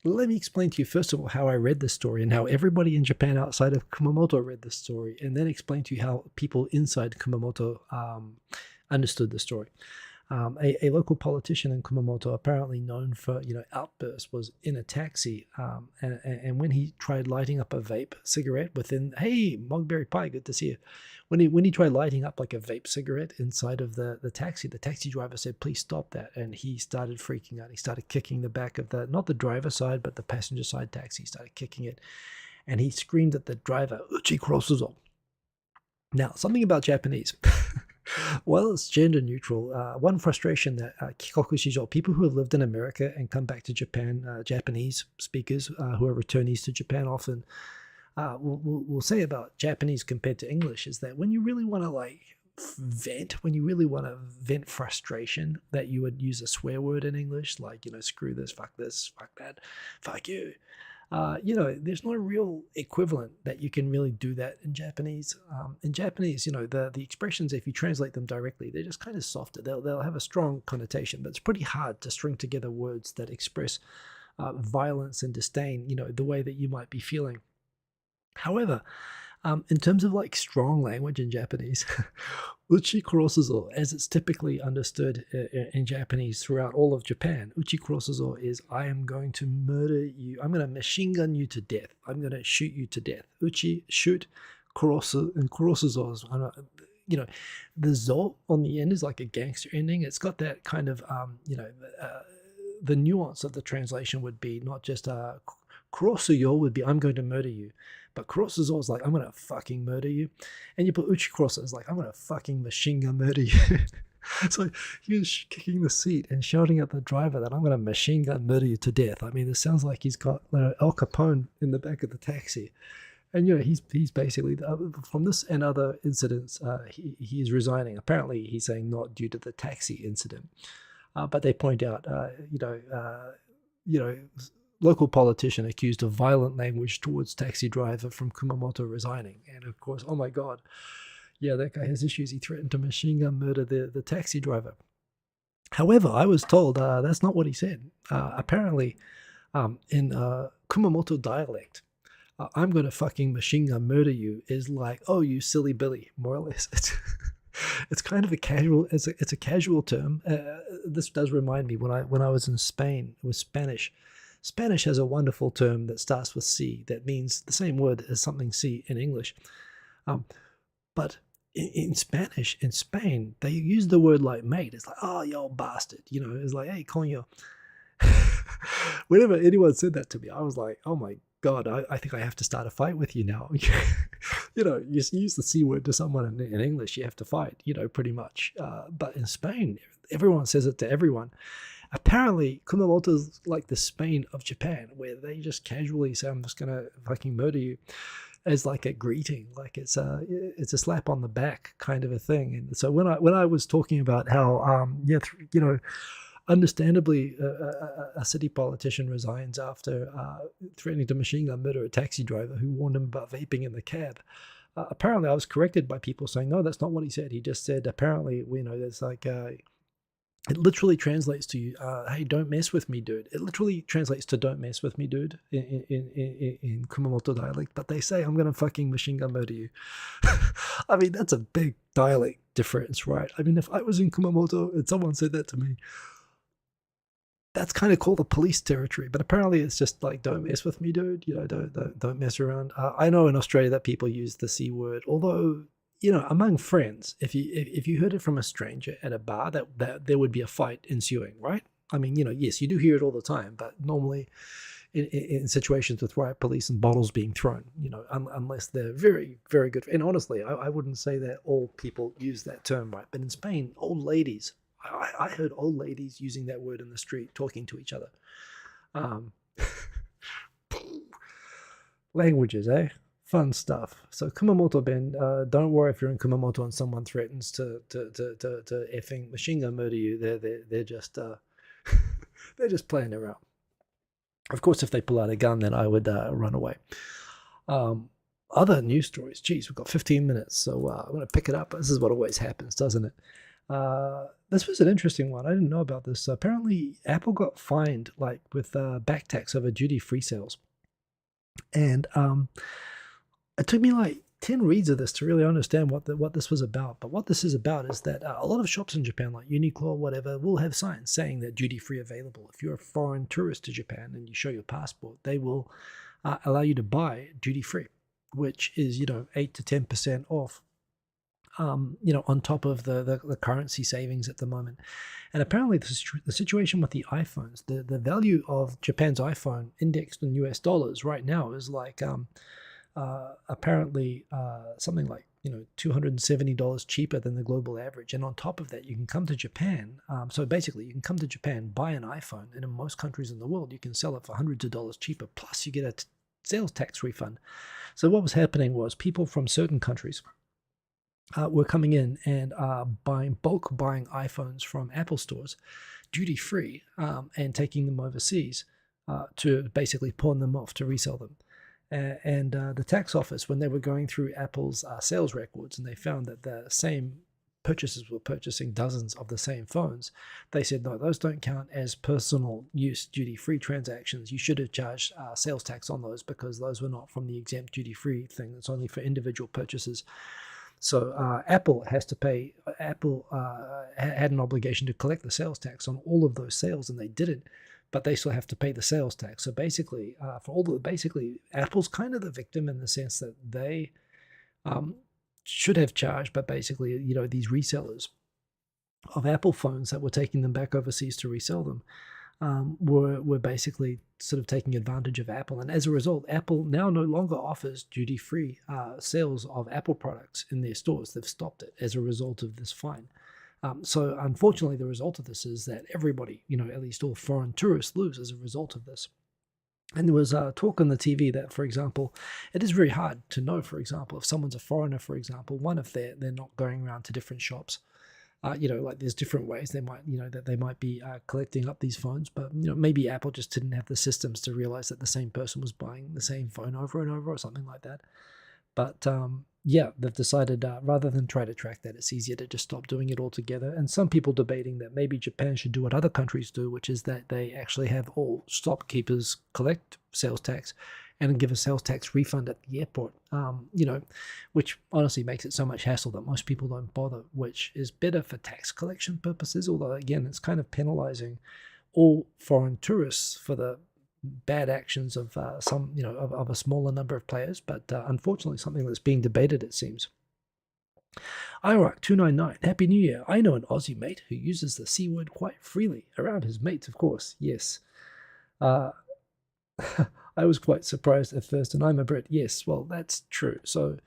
let me explain to you, first of all, how I read this story and how everybody in Japan outside of Kumamoto read this story, and then explain to you how people inside Kumamoto understood the story. A local politician in Kumamoto, apparently known for outbursts, was in a taxi, and when he tried lighting up a vape cigarette within, hey, Mogberry Pie, good to see you. When he tried lighting up like a vape cigarette inside of the taxi driver said, please stop that, and he started freaking out. He started kicking the back of not the driver's side, but the passenger side taxi. He started kicking it, and he screamed at the driver, "Uchi crossozo." Now, something about Japanese. Well, it's gender neutral. One frustration that kikoku shijo, people who have lived in America and come back to Japan, Japanese speakers who are returnees to Japan often will say about Japanese compared to English is that when you really want to when you really want to vent frustration, that you would use a swear word in English, like, screw this, fuck that, fuck you. There's no real equivalent that you can really do that in Japanese. In Japanese, the expressions, if you translate them directly, they're just kind of softer. They'll have a strong connotation, but it's pretty hard to string together words that express violence and disdain, the way that you might be feeling. However, in terms of strong language in Japanese, uchi kurosuzo, as it's typically understood in Japanese throughout all of Japan, uchi kurosuzo is I am going to murder you. I'm going to machine gun you to death. I'm going to shoot you to death. Uchi, shoot, kurosu, and kurosuzo is, the zo on the end is like a gangster ending. It's got that kind of, the nuance of the translation would be not just kurosuyo would be I'm going to murder you. But kurosuzo is like, I'm going to fucking murder you. And you put uchi kurosu, it's like, I'm going to fucking machine gun murder you. So he was kicking the seat and shouting at the driver that I'm going to machine gun murder you to death. I mean, it sounds like he's got Al Capone in the back of the taxi. And, he's basically, from this and other incidents, he is resigning. Apparently, he's saying not due to the taxi incident. But they point out, local politician accused of violent language towards taxi driver from Kumamoto resigning. And of course, oh my God, yeah, that guy has issues. He threatened to machine gun murder the taxi driver. However, I was told that's not what he said. Apparently, in Kumamoto dialect, I'm going to fucking machine gun murder you is like, oh, you silly Billy, more or less. It's kind of a casual, it's a casual term. This does remind me when I was in Spain with Spanish. Spanish has a wonderful term that starts with C that means the same word as something C in English. But in Spanish, in Spain, they use the word like mate. It's like, oh, you old bastard. It's like, hey, coño. Whenever anyone said that to me, I was like, oh my God, I think I have to start a fight with you now. You use the C word to someone in English, you have to fight, pretty much. But in Spain, everyone says it to everyone. Apparently, Kumamoto's like the Spain of Japan, where they just casually say, I'm just going to fucking murder you, as like a greeting, like it's a slap on the back kind of a thing. And so when I was talking about how, understandably, a city politician resigns after threatening to machine gun murder a taxi driver who warned him about vaping in the cab. Apparently, I was corrected by people saying, no, that's not what he said. He just said, apparently, there's like... it literally translates to, hey, don't mess with me, dude. It literally translates to don't mess with me, dude, in Kumamoto dialect. But they say, I'm going to fucking machine gun murder you. I mean, that's a big dialect difference, right? I mean, if I was in Kumamoto and someone said that to me, that's kind of called the police territory. But apparently it's just like, don't mess with me, dude. Don't mess around. I know in Australia that people use the C word, although... among friends, if you heard it from a stranger at a bar, that there would be a fight ensuing, right? I mean, yes, you do hear it all the time, but normally in situations with riot police and bottles being thrown, unless they're very, very good. And honestly, I wouldn't say that all people use that term, right? But in Spain, old ladies, I heard old ladies using that word in the street, talking to each other. Um, languages, eh? Fun stuff. So Kumamoto Ben, don't worry if you're in Kumamoto and someone threatens to effing machine gun murder you. They're just they're just playing around. Of course, if they pull out a gun, then I would run away. Other news stories. Geez, we've got 15 minutes, so I'm going to pick it up. This is what always happens, doesn't it? This was an interesting one. I didn't know about this. Apparently, Apple got fined with back tax over duty-free sales. And it took me 10 reads of this to really understand what this was about. But what this is about is that a lot of shops in Japan, like Uniqlo or whatever, will have signs saying that duty-free available. If you're a foreign tourist to Japan and you show your passport, they will allow you to buy duty-free, which is 8 to 10% off. On top of the currency savings at the moment. And apparently the situation with the iPhones, the value of Japan's iPhone indexed in US dollars right now is apparently something like $270 cheaper than the global average. And on top of that, you can come to Japan. So basically, you can come to Japan, buy an iPhone, and in most countries in the world, you can sell it for hundreds of dollars cheaper. Plus, you get a sales tax refund. So what was happening was people from certain countries were coming in and buying iPhones from Apple stores duty free and taking them overseas to basically pawn them off to resell them. And the tax office, when they were going through Apple's sales records and they found that the same purchasers were purchasing dozens of the same phones, they said, no, those don't count as personal use duty-free transactions. You should have charged sales tax on those because those were not from the exempt duty-free thing. It's only for individual purchases. So Apple has to pay. Apple had an obligation to collect the sales tax on all of those sales, and they didn't. But they still have to pay the sales tax. So basically, Apple's kind of the victim in the sense that they should have charged, but basically, these resellers of Apple phones that were taking them back overseas to resell them were basically sort of taking advantage of Apple. And as a result, Apple now no longer offers duty-free sales of Apple products in their stores. They've stopped it as a result of this fine. So unfortunately, the result of this is that everybody, at least all foreign tourists, lose as a result of this. And there was talk on the TV that, for example, it is very hard to know, for example, if someone's a foreigner, for example, if they're not going around to different shops. There's different ways they might, that they might be collecting up these phones, but, maybe Apple just didn't have the systems to realize that the same person was buying the same phone over and over or something like that. But, they've decided rather than try to track that, it's easier to just stop doing it altogether. And some people debating that maybe Japan should do what other countries do, which is that they actually have all shopkeepers collect sales tax and give a sales tax refund at the airport, which honestly makes it so much hassle that most people don't bother, which is better for tax collection purposes, although, again, it's kind of penalizing all foreign tourists for the bad actions of of a smaller number of players, but unfortunately something that's being debated, it seems. Iraq299, Happy New Year. I know an Aussie mate who uses the C word quite freely around his mates, of course. Yes. I was quite surprised at first, and I'm a Brit. Yes, well, that's true. So,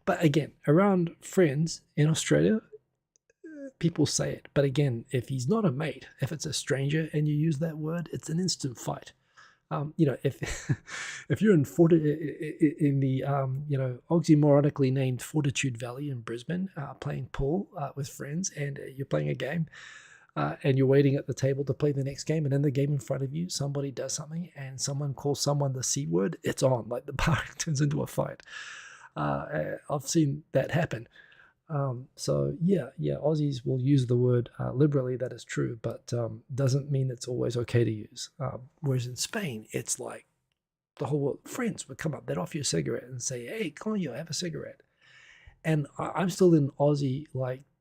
but again, around friends in Australia, people say it. But again, if he's not a mate, if it's a stranger and you use that word, it's an instant fight. If you're in the oxymoronically named Fortitude Valley in Brisbane, playing pool with friends, and you're playing a game, and you're waiting at the table to play the next game, and in the game in front of you, somebody does something, and someone calls someone the C word, it's on. Like the bar turns into a fight. I've seen that happen. Aussies will use the word liberally, that is true, but doesn't mean it's always okay to use. Whereas in Spain, it's like the whole world, friends would come up, they'd offer you a cigarette and say, hey, coño, have a cigarette. And I'm still in Aussie,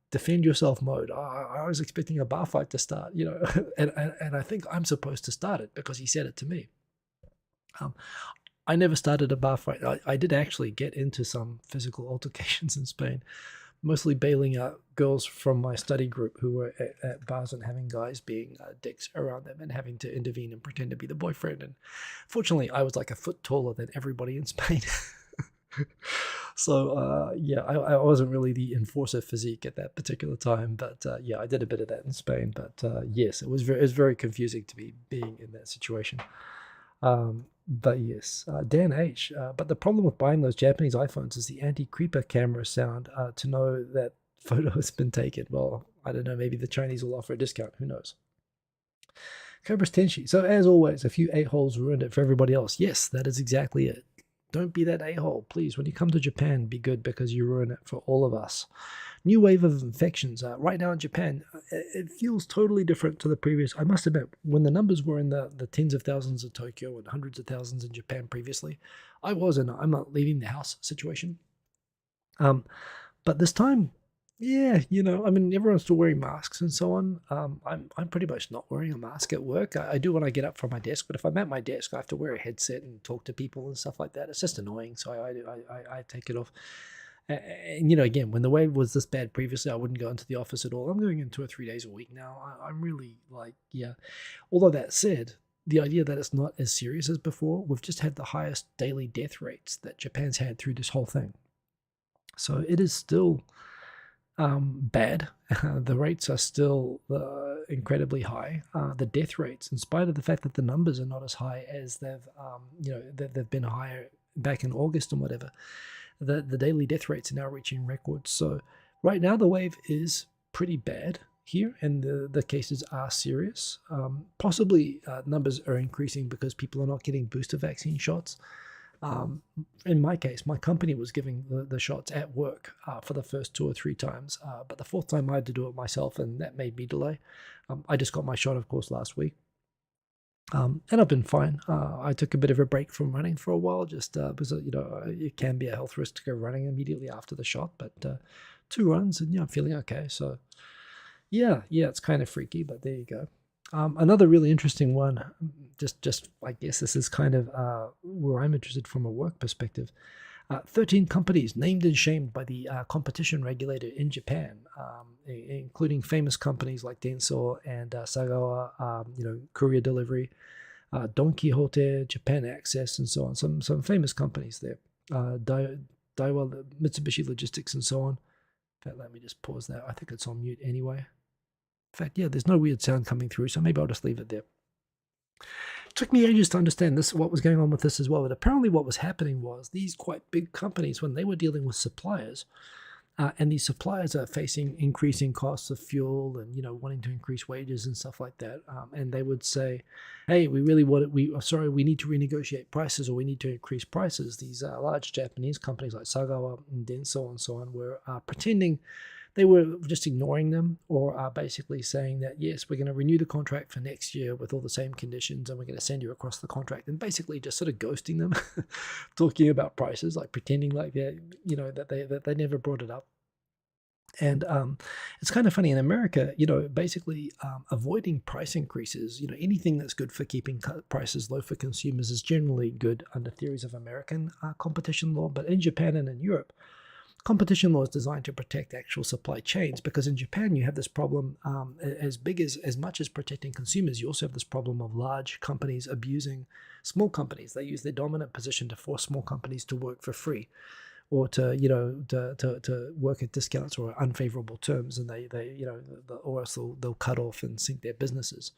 defend yourself mode. I was expecting a bar fight to start, and I think I'm supposed to start it because he said it to me. I never started a bar fight. I did actually get into some physical altercations in Spain, mostly bailing out girls from my study group who were at bars and having guys being dicks around them and having to intervene and pretend to be the boyfriend. And fortunately, I was like a foot taller than everybody in Spain. So yeah, I wasn't really the enforcer physique at that particular time, but yeah, I did a bit of that in Spain. But yes, it was very confusing to be being in that situation. But yes, Dan H. But the problem with buying those Japanese iPhones is the anti-creeper camera sound to know that photo has been taken. Well, I don't know. Maybe the Chinese will offer a discount. Who knows? Cobra's Tenshi. So as always, a few a-holes ruined it for everybody else. Yes, that is exactly it. Don't be that a-hole, please. When you come to Japan, be good because you ruin it for all of us. New wave of infections. Right now in Japan, it feels totally different to the previous. I must admit, when the numbers were in the tens of thousands in Tokyo and hundreds of thousands in Japan previously, I was in a I'm not leaving the house situation. But this time, yeah, I mean, everyone's still wearing masks and so on. I'm pretty much not wearing a mask at work. I do when I get up from my desk, but if I'm at my desk, I have to wear a headset and talk to people and stuff like that. It's just annoying, so I take it off. And again, when the wave was this bad previously, I wouldn't go into the office at all. I'm going in 2 or 3 days a week now. I'm really like, yeah. Although that said, the idea that it's not as serious as before, we've just had the highest daily death rates that Japan's had through this whole thing. So it is still bad. The rates are still incredibly high. The death rates, in spite of the fact that the numbers are not as high as they've been higher back in August and whatever, the daily death rates are now reaching records. So right now the wave is pretty bad here, and the cases are serious. Possibly numbers are increasing because people are not getting booster vaccine shots. In my case, my company was giving the shots at work for the first 2 or 3 times, but the 4th time I had to do it myself, and that made me delay. I just got my shot, of course, last week. And I've been fine. I took a bit of a break from running for a while, just because it can be a health risk to go running immediately after the shot. But 2 runs, and I'm feeling okay. So yeah, it's kind of freaky, but there you go. Another really interesting one, just I guess this is kind of where I'm interested from a work perspective. 13 companies named and shamed by the competition regulator in Japan, including famous companies like Denso and Sagawa, courier delivery, Don Quixote, Japan Access, and so on. Some famous companies there. Daiwa, Mitsubishi Logistics, and so on. In fact, let me just pause that. I think it's on mute anyway. In fact, yeah, there's no weird sound coming through, so maybe I'll just leave it there. It took me ages to understand what was going on with this as well. But apparently what was happening was these quite big companies, when they were dealing with suppliers, and these suppliers are facing increasing costs of fuel and, wanting to increase wages and stuff like that. And they would say, hey, we need to renegotiate prices, or we need to increase prices. These large Japanese companies like Sagawa and Denso and so on were pretending they were just ignoring them, or basically saying that, yes, we're going to renew the contract for next year with all the same conditions, and we're going to send you across the contract, and basically just sort of ghosting them, talking about prices, like pretending like that they never brought it up. And it's kind of funny in America, basically avoiding price increases, anything that's good for keeping prices low for consumers is generally good under theories of American competition law. But in Japan and in Europe, competition law is designed to protect actual supply chains, because in Japan you have this problem as much as protecting consumers. You also have this problem of large companies abusing small companies. They use their dominant position to force small companies to work for free, or to work at discounts or unfavorable terms, and or else they'll cut off and sink their businesses.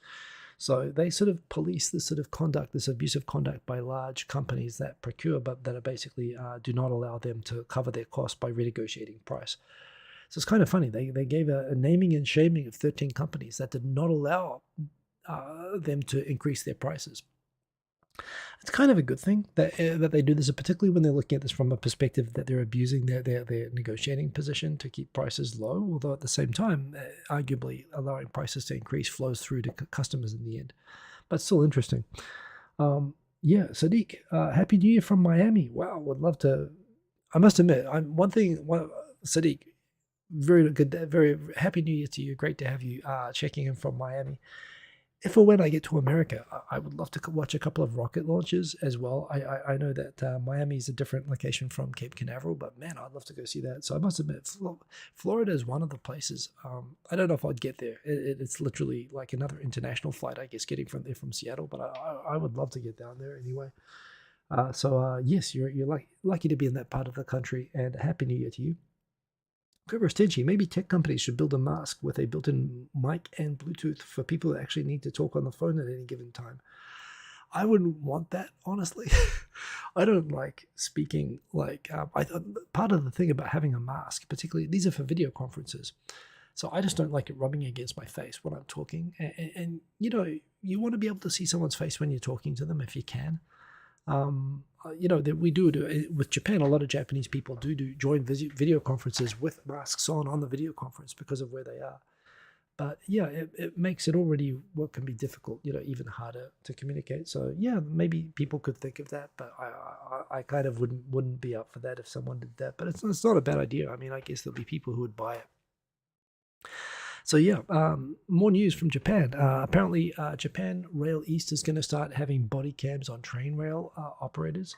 So they sort of police this sort of conduct, this abusive conduct by large companies that procure, but that are basically do not allow them to cover their costs by renegotiating price. So it's kind of funny. They gave a naming and shaming of 13 companies that did not allow them to increase their prices. It's kind of a good thing that they do this, particularly when they're looking at this from a perspective that they're abusing their negotiating position to keep prices low, although at the same time, arguably allowing prices to increase flows through to customers in the end. But still interesting. Yeah, Sadiq, Happy New Year from Miami. Wow, would love to. I must admit, Sadiq, very good, very Happy New Year to you. Great to have you checking in from Miami. if or when I get to America, I would love to watch a couple of rocket launches as well. I know that Miami is a different location from Cape Canaveral, but man, I'd love to go see that. So I must admit, Florida is one of the places. I don't know if I'd get there. It's literally like another international flight, I guess, getting from there from Seattle. But I would love to get down there anyway. Yes, you're lucky to be in that part of the country, and Happy New Year to you. Stingy. Maybe tech companies should build a mask with a built-in mic and Bluetooth for people that actually need to talk on the phone at any given time. I wouldn't want that, honestly. I don't like speaking like part of the thing about having a mask, particularly these are for video conferences. So I just don't like it rubbing against my face when I'm talking. And you know, you want to be able to see someone's face when you're talking to them if you can. That we do with Japan. A lot of Japanese people do join video conferences with masks on the video conference because of where they are. But yeah, it makes it already what can be difficult, even harder to communicate. So yeah, maybe people could think of that, but I kind of wouldn't be up for that if someone did that. But it's not a bad idea. I mean, I guess there'll be people who would buy it. So yeah, more news from Japan. Apparently, Japan Rail East is going to start having body cams on train rail operators,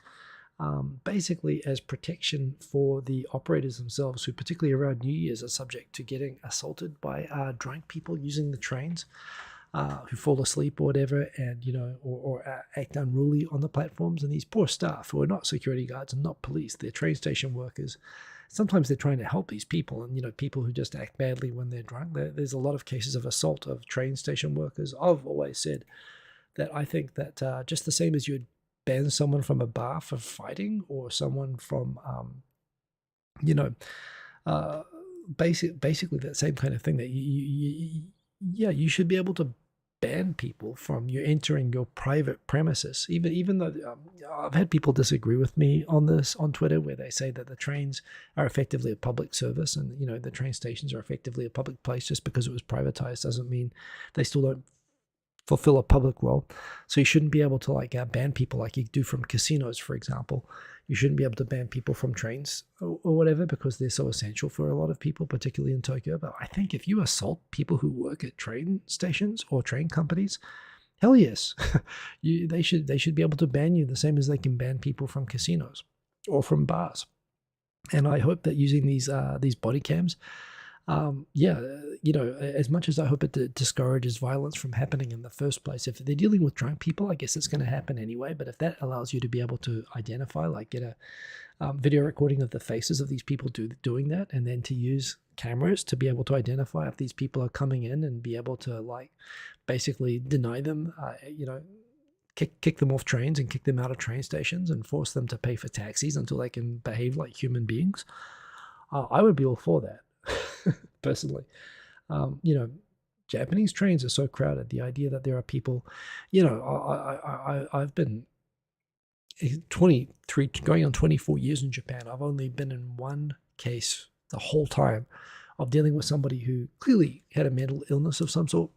basically as protection for the operators themselves, who particularly around New Year's are subject to getting assaulted by drunk people using the trains, who fall asleep or whatever, and or act unruly on the platforms. And these poor staff, who are not security guards and not police, they're train station workers. Sometimes they're trying to help these people, and people who just act badly when they're drunk. There's a lot of cases of assault of train station workers. I've always said that I think that just the same as you'd ban someone from a bar for fighting, or someone from, basically that same kind of thing, that you should be able to ban people from you entering your private premises, even though I've had people disagree with me on this on Twitter, where they say that the trains are effectively a public service, and the train stations are effectively a public place. Just because it was privatized doesn't mean they still don't fulfill a public role. So you shouldn't be able to ban people like you do from casinos, for example. You shouldn't be able to ban people from trains or whatever, because they're so essential for a lot of people, particularly in Tokyo. But I think if you assault people who work at train stations or train companies, hell yes, they should be able to ban you the same as they can ban people from casinos or from bars. And I hope that using these body cams, as much as I hope it discourages violence from happening in the first place, if they're dealing with drunk people, I guess it's going to happen anyway. But if that allows you to be able to identify, get a video recording of the faces of these people doing that, and then to use cameras to be able to identify if these people are coming in, and be able to basically deny them, kick them off trains and kick them out of train stations and force them to pay for taxis until they can behave like human beings, I would be all for that. Personally, Japanese trains are so crowded. The idea that there are people, I've been 23 going on 24 years in Japan. I've only been in one case the whole time of dealing with somebody who clearly had a mental illness of some sort.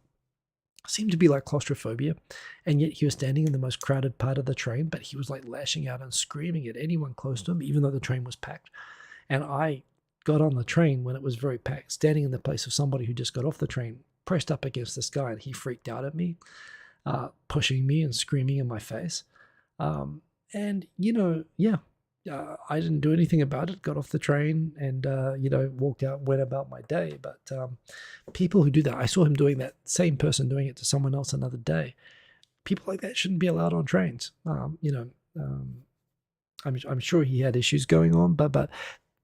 Seemed to be like claustrophobia, and yet he was standing in the most crowded part of the train, but he was lashing out and screaming at anyone close to him, even though the train was packed. And I got on the train when it was very packed, standing in the place of somebody who just got off the train, pressed up against this guy, and he freaked out at me, pushing me and screaming in my face. I didn't do anything about it, got off the train and, walked out and went about my day. But people who do that, I saw him doing that, same person doing it to someone else another day. People like that shouldn't be allowed on trains. I'm sure he had issues going on, but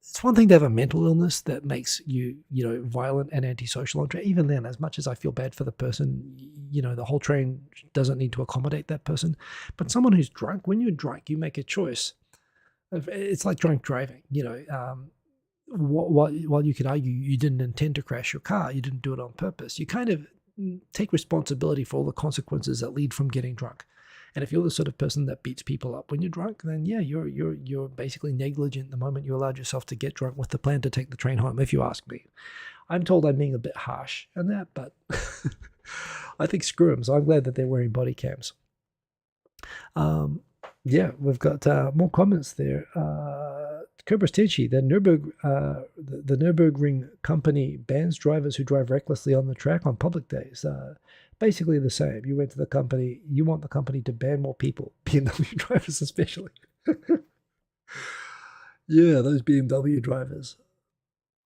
it's one thing to have a mental illness that makes you, violent and antisocial on train. Even then, as much as I feel bad for the person, the whole train doesn't need to accommodate that person. But someone who's drunk, when you're drunk, you make a choice. It's like drunk driving, while you could argue you didn't intend to crash your car, you didn't do it on purpose. You kind of take responsibility for all the consequences that lead from getting drunk. And if you're the sort of person that beats people up when you're drunk, then yeah, you're basically negligent the moment you allowed yourself to get drunk with the plan to take the train home, if you ask me. I'm told I'm being a bit harsh on that, but I think screw them. So I'm glad that they're wearing body cams. We've got more comments there. Cobra Tenchi, the Nürburgring company bans drivers who drive recklessly on the track on public days. basically the same. You went to the company, you want the company to ban more people, BMW drivers especially. Yeah, those BMW drivers.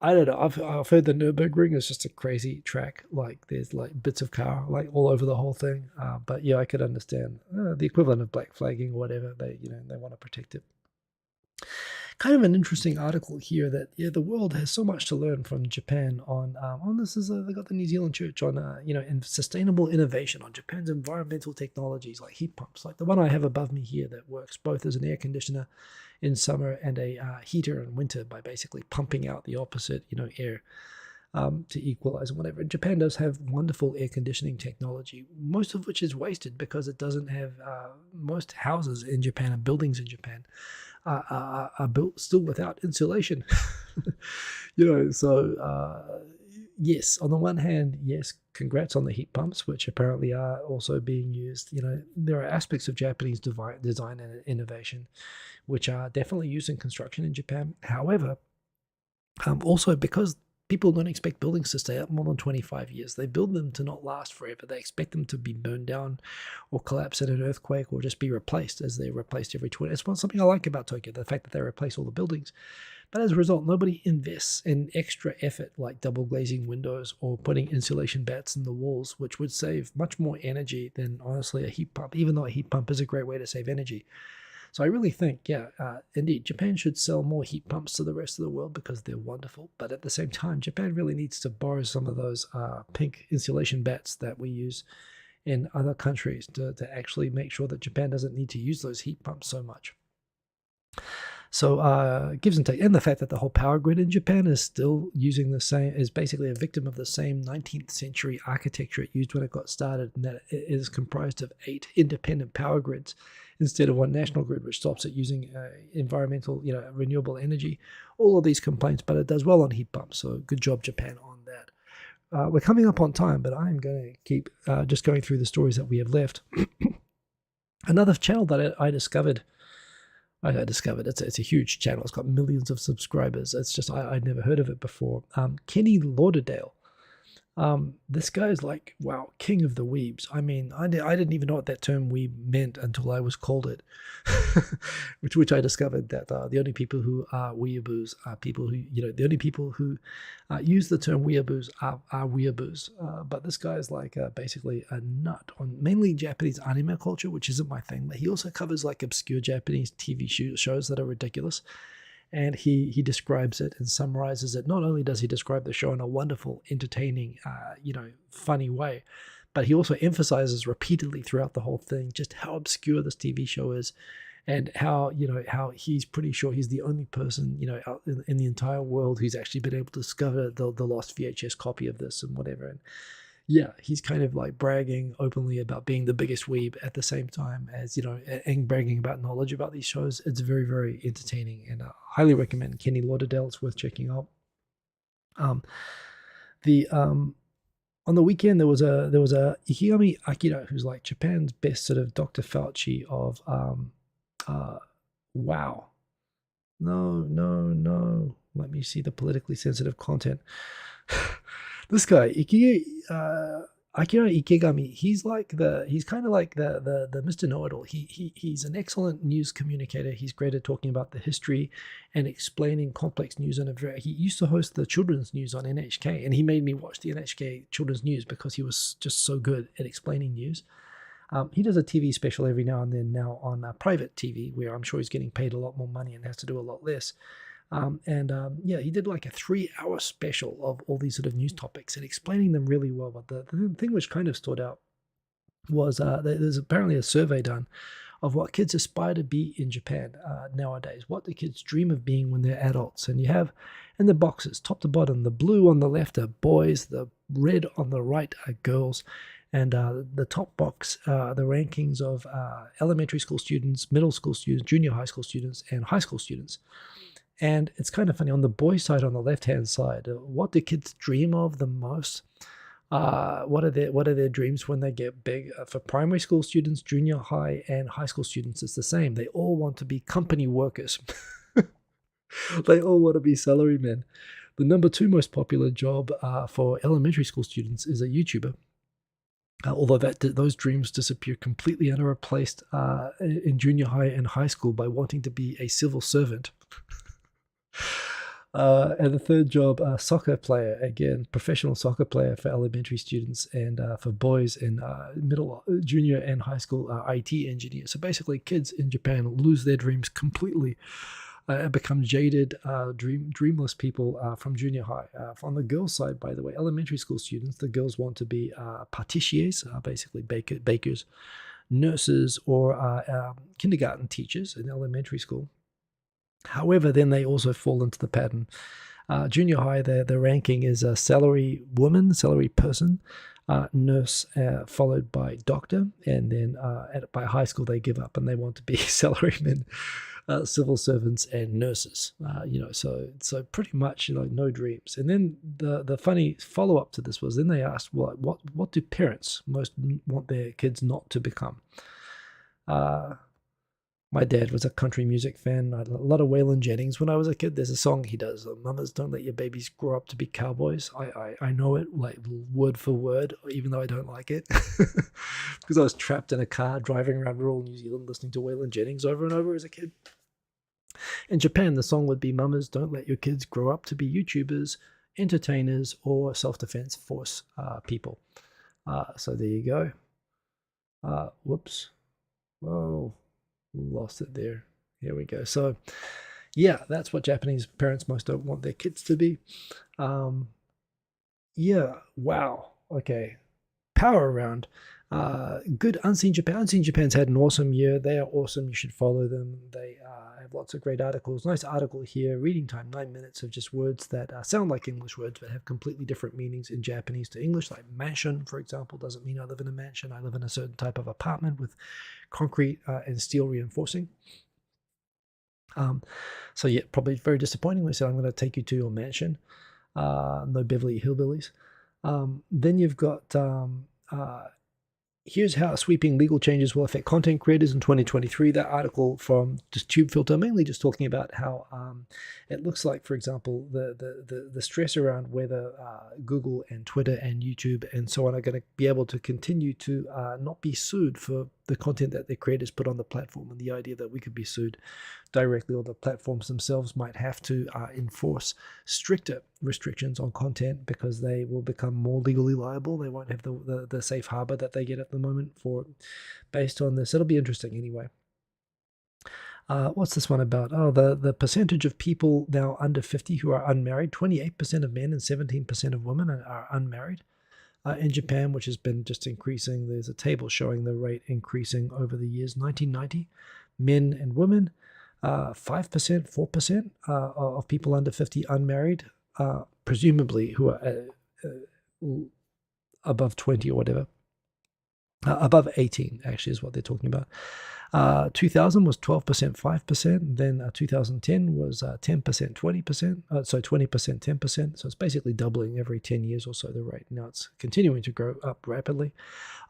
I don't know. I've heard the Nürburgring is just a crazy track. Like there's like bits of car like all over the whole thing. But yeah, I could understand the equivalent of black flagging or whatever. They want to protect it. Kind of an interesting article here that the world has so much to learn from Japan on this is they got the New Zealand Church on in sustainable innovation on Japan's environmental technologies like heat pumps, like the one I have above me here that works both as an air conditioner in summer and a heater in winter by basically pumping out the opposite air to equalize and whatever. And Japan does have wonderful air conditioning technology, most of which is wasted because it doesn't have most houses in Japan and buildings in Japan are built still without insulation. Yes, on the one hand, yes, congrats on the heat pumps, which apparently are also being used. There are aspects of Japanese design and innovation which are definitely used in construction in Japan. However, also because people don't expect buildings to stay up more than 25 years. They build them to not last forever. They expect them to be burned down or collapse in an earthquake or just be replaced as they're replaced every 20. It's something I like about Tokyo, the fact that they replace all the buildings. But as a result, nobody invests in extra effort like double glazing windows or putting insulation bats in the walls, which would save much more energy than, honestly, a heat pump, even though a heat pump is a great way to save energy. So I really think, indeed, Japan should sell more heat pumps to the rest of the world because they're wonderful. But at the same time, Japan really needs to borrow some of those pink insulation bats that we use in other countries to actually make sure that Japan doesn't need to use those heat pumps so much. So gives and takes, and the fact that the whole power grid in Japan is still using the same, is basically a victim of the same 19th century architecture it used when it got started, and that it is comprised of 8 independent power grids instead of one national grid, which stops it using environmental, renewable energy. All of these complaints, but it does well on heat pumps. So good job, Japan, on that. We're coming up on time, but I'm going to keep just going through the stories that we have left. Another channel that I discovered. It's a huge channel. It's got millions of subscribers. It's just I'd never heard of it before. Kenny Lauderdale. This guy's like, wow, king of the weebs. I mean, I didn't even know what that term weeb meant until I was called it, which I discovered that the only people who are weeaboos are people who, the only people who use the term weeaboos are weeaboos. But this guy's like basically a nut on mainly Japanese anime culture, which isn't my thing. But he also covers like obscure Japanese TV shows that are ridiculous. And he describes it and summarizes it. Not only does he describe the show in a wonderful, entertaining, funny way, but he also emphasizes repeatedly throughout the whole thing just how obscure this TV show is, and how he's pretty sure he's the only person out in the entire world who's actually been able to discover the lost VHS copy of this and whatever. And yeah, he's kind of like bragging openly about being the biggest weeb at the same time as, and bragging about knowledge about these shows. It's very, very entertaining, and I highly recommend Kenny Lauderdale. It's worth checking out. On the weekend, there was a Ikigami Akira, who's like Japan's best sort of Dr. Fauci of, wow. No. Let me see the politically sensitive content. This guy, Akira Ikegami, he's kind of like the Mr. Know-it-all. He's an excellent news communicator. He's great at talking about the history and explaining complex news he used to host the children's news on NHK, and he made me watch the NHK children's news because he was just so good at explaining news. He does a TV special every now and then now on private TV, where I'm sure he's getting paid a lot more money and has to do a lot less. He did like a 3-hour special of all these sort of news topics and explaining them really well. But the thing which kind of stood out was there's apparently a survey done of what kids aspire to be in Japan nowadays. What do kids dream of being when they're adults? And you have in the boxes, top to bottom, the blue on the left are boys, the red on the right are girls. And the top box, the rankings of elementary school students, middle school students, junior high school students, and high school students. And it's kind of funny, on the boys' side, on the left-hand side, what do kids dream of the most? What are their dreams when they get big? For primary school students, junior high, and high school students, it's the same. They all want to be company workers. They all want to be salarymen. The number 2 most popular job for elementary school students is a YouTuber. Although those dreams disappear completely and are replaced in junior high and high school by wanting to be a civil servant. And the third job, soccer player, again, professional soccer player for elementary students, and for boys in junior and high school, IT engineer. So basically, kids in Japan lose their dreams completely and become jaded, dreamless people from junior high. On the girls' side, by the way, elementary school students, the girls want to be pâtissiers, basically bakers, nurses, or kindergarten teachers in elementary school. However, then they also fall into the pattern. Junior high, the ranking is a salary woman, salary person, nurse, followed by doctor, and then by high school they give up and they want to be salarymen, civil servants, and nurses. So pretty much no dreams. And then the funny follow up to this was then they asked, well, what do parents most want their kids not to become? My dad was a country music fan. I had a lot of Waylon Jennings when I was a kid. There's a song he does, "Mommas, don't let your babies grow up to be cowboys." I know it like word for word, even though I don't like it, because I was trapped in a car driving around rural New Zealand listening to Waylon Jennings over and over as a kid. In Japan, the song would be, "Mommas, don't let your kids grow up to be YouTubers, entertainers, or self-defense force people." So there you go. Whoops. Whoa. Lost it there. Here we go. So yeah, that's what Japanese parents most don't want their kids to be. Yeah, wow. Okay. Power round. Good Unseen Japan. Unseen Japan's had an awesome year. They are awesome. You should follow them. They have lots of great articles. Nice article here. Reading time, 9 minutes of just words that sound like English words but have completely different meanings in Japanese to English. Like mansion, for example, doesn't mean I live in a mansion. I live in a certain type of apartment with concrete and steel reinforcing. So yeah, probably very disappointing when I said I'm going to take you to your mansion. No Beverly Hillbillies. Then you've got here's how sweeping legal changes will affect content creators in 2023. That article from just Tube Filter, mainly just talking about how it looks like, for example, the stress around whether Google and Twitter and YouTube and so on are going to be able to continue to not be sued for the content that their creators put on the platform, and the idea that we could be sued directly, or the platforms themselves might have to enforce stricter restrictions on content because they will become more legally liable. They won't have the safe harbor that they get at the moment based on this. It'll be interesting anyway. What's this one about? Oh, the percentage of people now under 50 who are unmarried. 28% of men and 17% of women are unmarried in Japan, which has been just increasing. There's a table showing the rate increasing over the years. 1990, men and women, 5%, 4% of people under 50 unmarried, presumably who are above 20 or whatever. Above 18, actually, is what they're talking about. 2000 was 12%, 5%. Then 2010 was 10%, 20%. So 20%, 10%. So it's basically doubling every 10 years or so, the rate. Now it's continuing to grow up rapidly.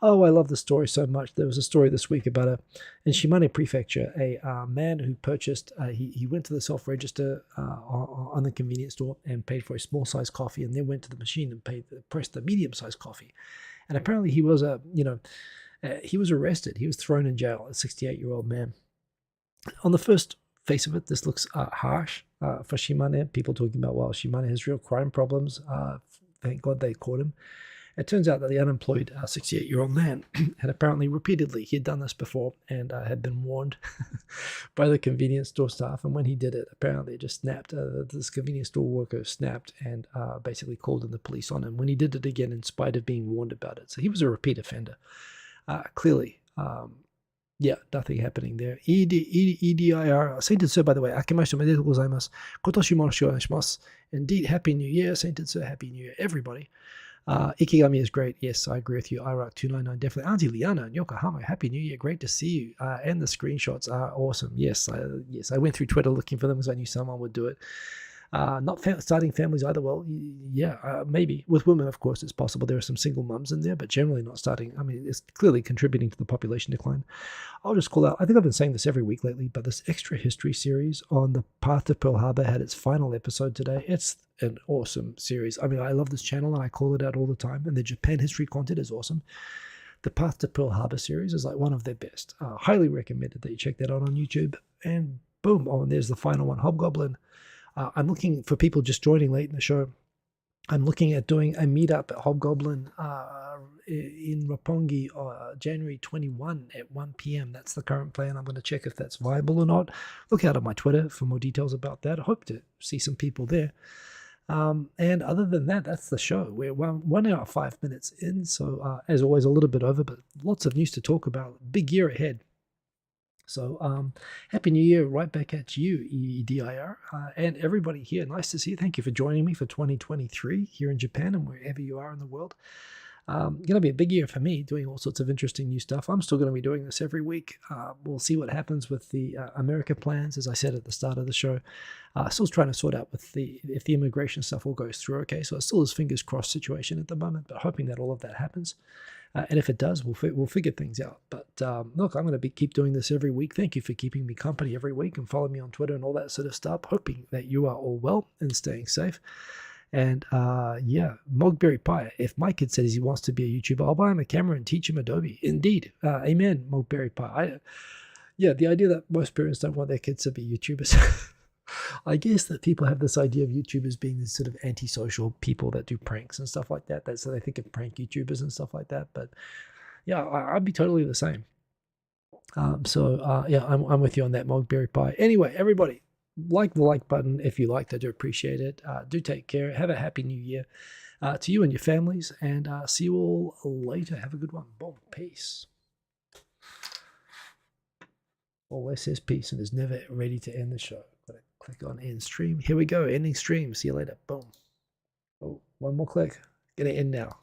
Oh, I love the story so much. There was a story this week about in Shimane Prefecture, a man who purchased, he went to the self-register on the convenience store and paid for a small-sized coffee, and then went to the machine and pressed the medium-sized coffee. And apparently he was he was arrested. He was thrown in jail, a 68-year-old man. On the first face of it, this looks harsh for Shimane. People talking about, well, Shimane has real crime problems. Thank God they caught him. It turns out that the unemployed 68-year-old man had apparently repeatedly, he had done this before and had been warned by the convenience store staff. And when he did it, apparently it just snapped. This convenience store worker snapped and basically called in the police on him when he did it again in spite of being warned about it. So he was a repeat offender. Clearly, yeah, nothing happening there. EDIR, Sainted Sir, by the way, akemashite omedetou gozaimasu. Kotoshi mo yoroshiku onegaishimasu. Indeed, Happy New Year, Sainted Sir, Happy New Year, everybody. Ikigami is great. Yes, I agree with you. Iraq299, definitely. Auntie Liana in Yokohama, Happy New Year. Great to see you. And the screenshots are awesome. Yes, I went through Twitter looking for them because I knew someone would do it. Not starting families either. Well, yeah, maybe. With women, of course, it's possible. There are some single mums in there, but generally not starting. I mean, it's clearly contributing to the population decline. I'll just call out, I think I've been saying this every week lately, but this extra history series on the path to Pearl Harbor had its final episode today. It's an awesome series. I mean, I love this channel and I call it out all the time, and the Japan history content is awesome. the Path to Pearl Harbor series is like one of their best. Highly recommended that you check that out on YouTube. And boom, and there's the final one, Hobgoblin. I'm looking for people just joining late in the show. I'm looking at doing a meetup at Hobgoblin in Roppongi January 21 at 1 p.m. That's the current plan. I'm going to check if that's viable or not. Look out on my Twitter for more details about that. I hope to see some people there. And other than that, that's the show. We're 1 hour, 5 minutes in. So as always, a little bit over, but lots of news to talk about. Big year ahead. So Happy New Year right back at you, EEDIR, and everybody here. Nice to see you. Thank you for joining me for 2023 here in Japan and wherever you are in the world. Going to be a big year for me, doing all sorts of interesting new stuff. I'm still going to be doing this every week. We'll see what happens with the America plans, as I said at the start of the show. Still trying to sort out if the immigration stuff all goes through okay. So it still is fingers crossed situation at the moment, but hoping that all of that happens. And if it does, we'll figure things out. But look, I'm going to keep doing this every week. Thank you for keeping me company every week and following me on Twitter and all that sort of stuff. Hoping that you are all well and staying safe. And yeah, Mogberry Pie. If my kid says he wants to be a YouTuber, I'll buy him a camera and teach him Adobe. Indeed. Amen, Mogberry Pie. Yeah, the idea that most parents don't want their kids to be YouTubers. I guess that people have this idea of YouTubers being these sort of antisocial people that do pranks and stuff like that. So they think of prank YouTubers and stuff like that. But yeah, I'd be totally the same. Yeah, I'm with you on that, Mogberry Pie. Anyway, everybody, like the like button if you liked. I do appreciate it. Do take care. Have a happy new year to you and your families. And see you all later. Have a good one. Boom. Peace. Always says peace and is never ready to end the show. Click on end stream. Here we go. Ending stream. See you later. Boom. Oh, one more click. Gonna end now.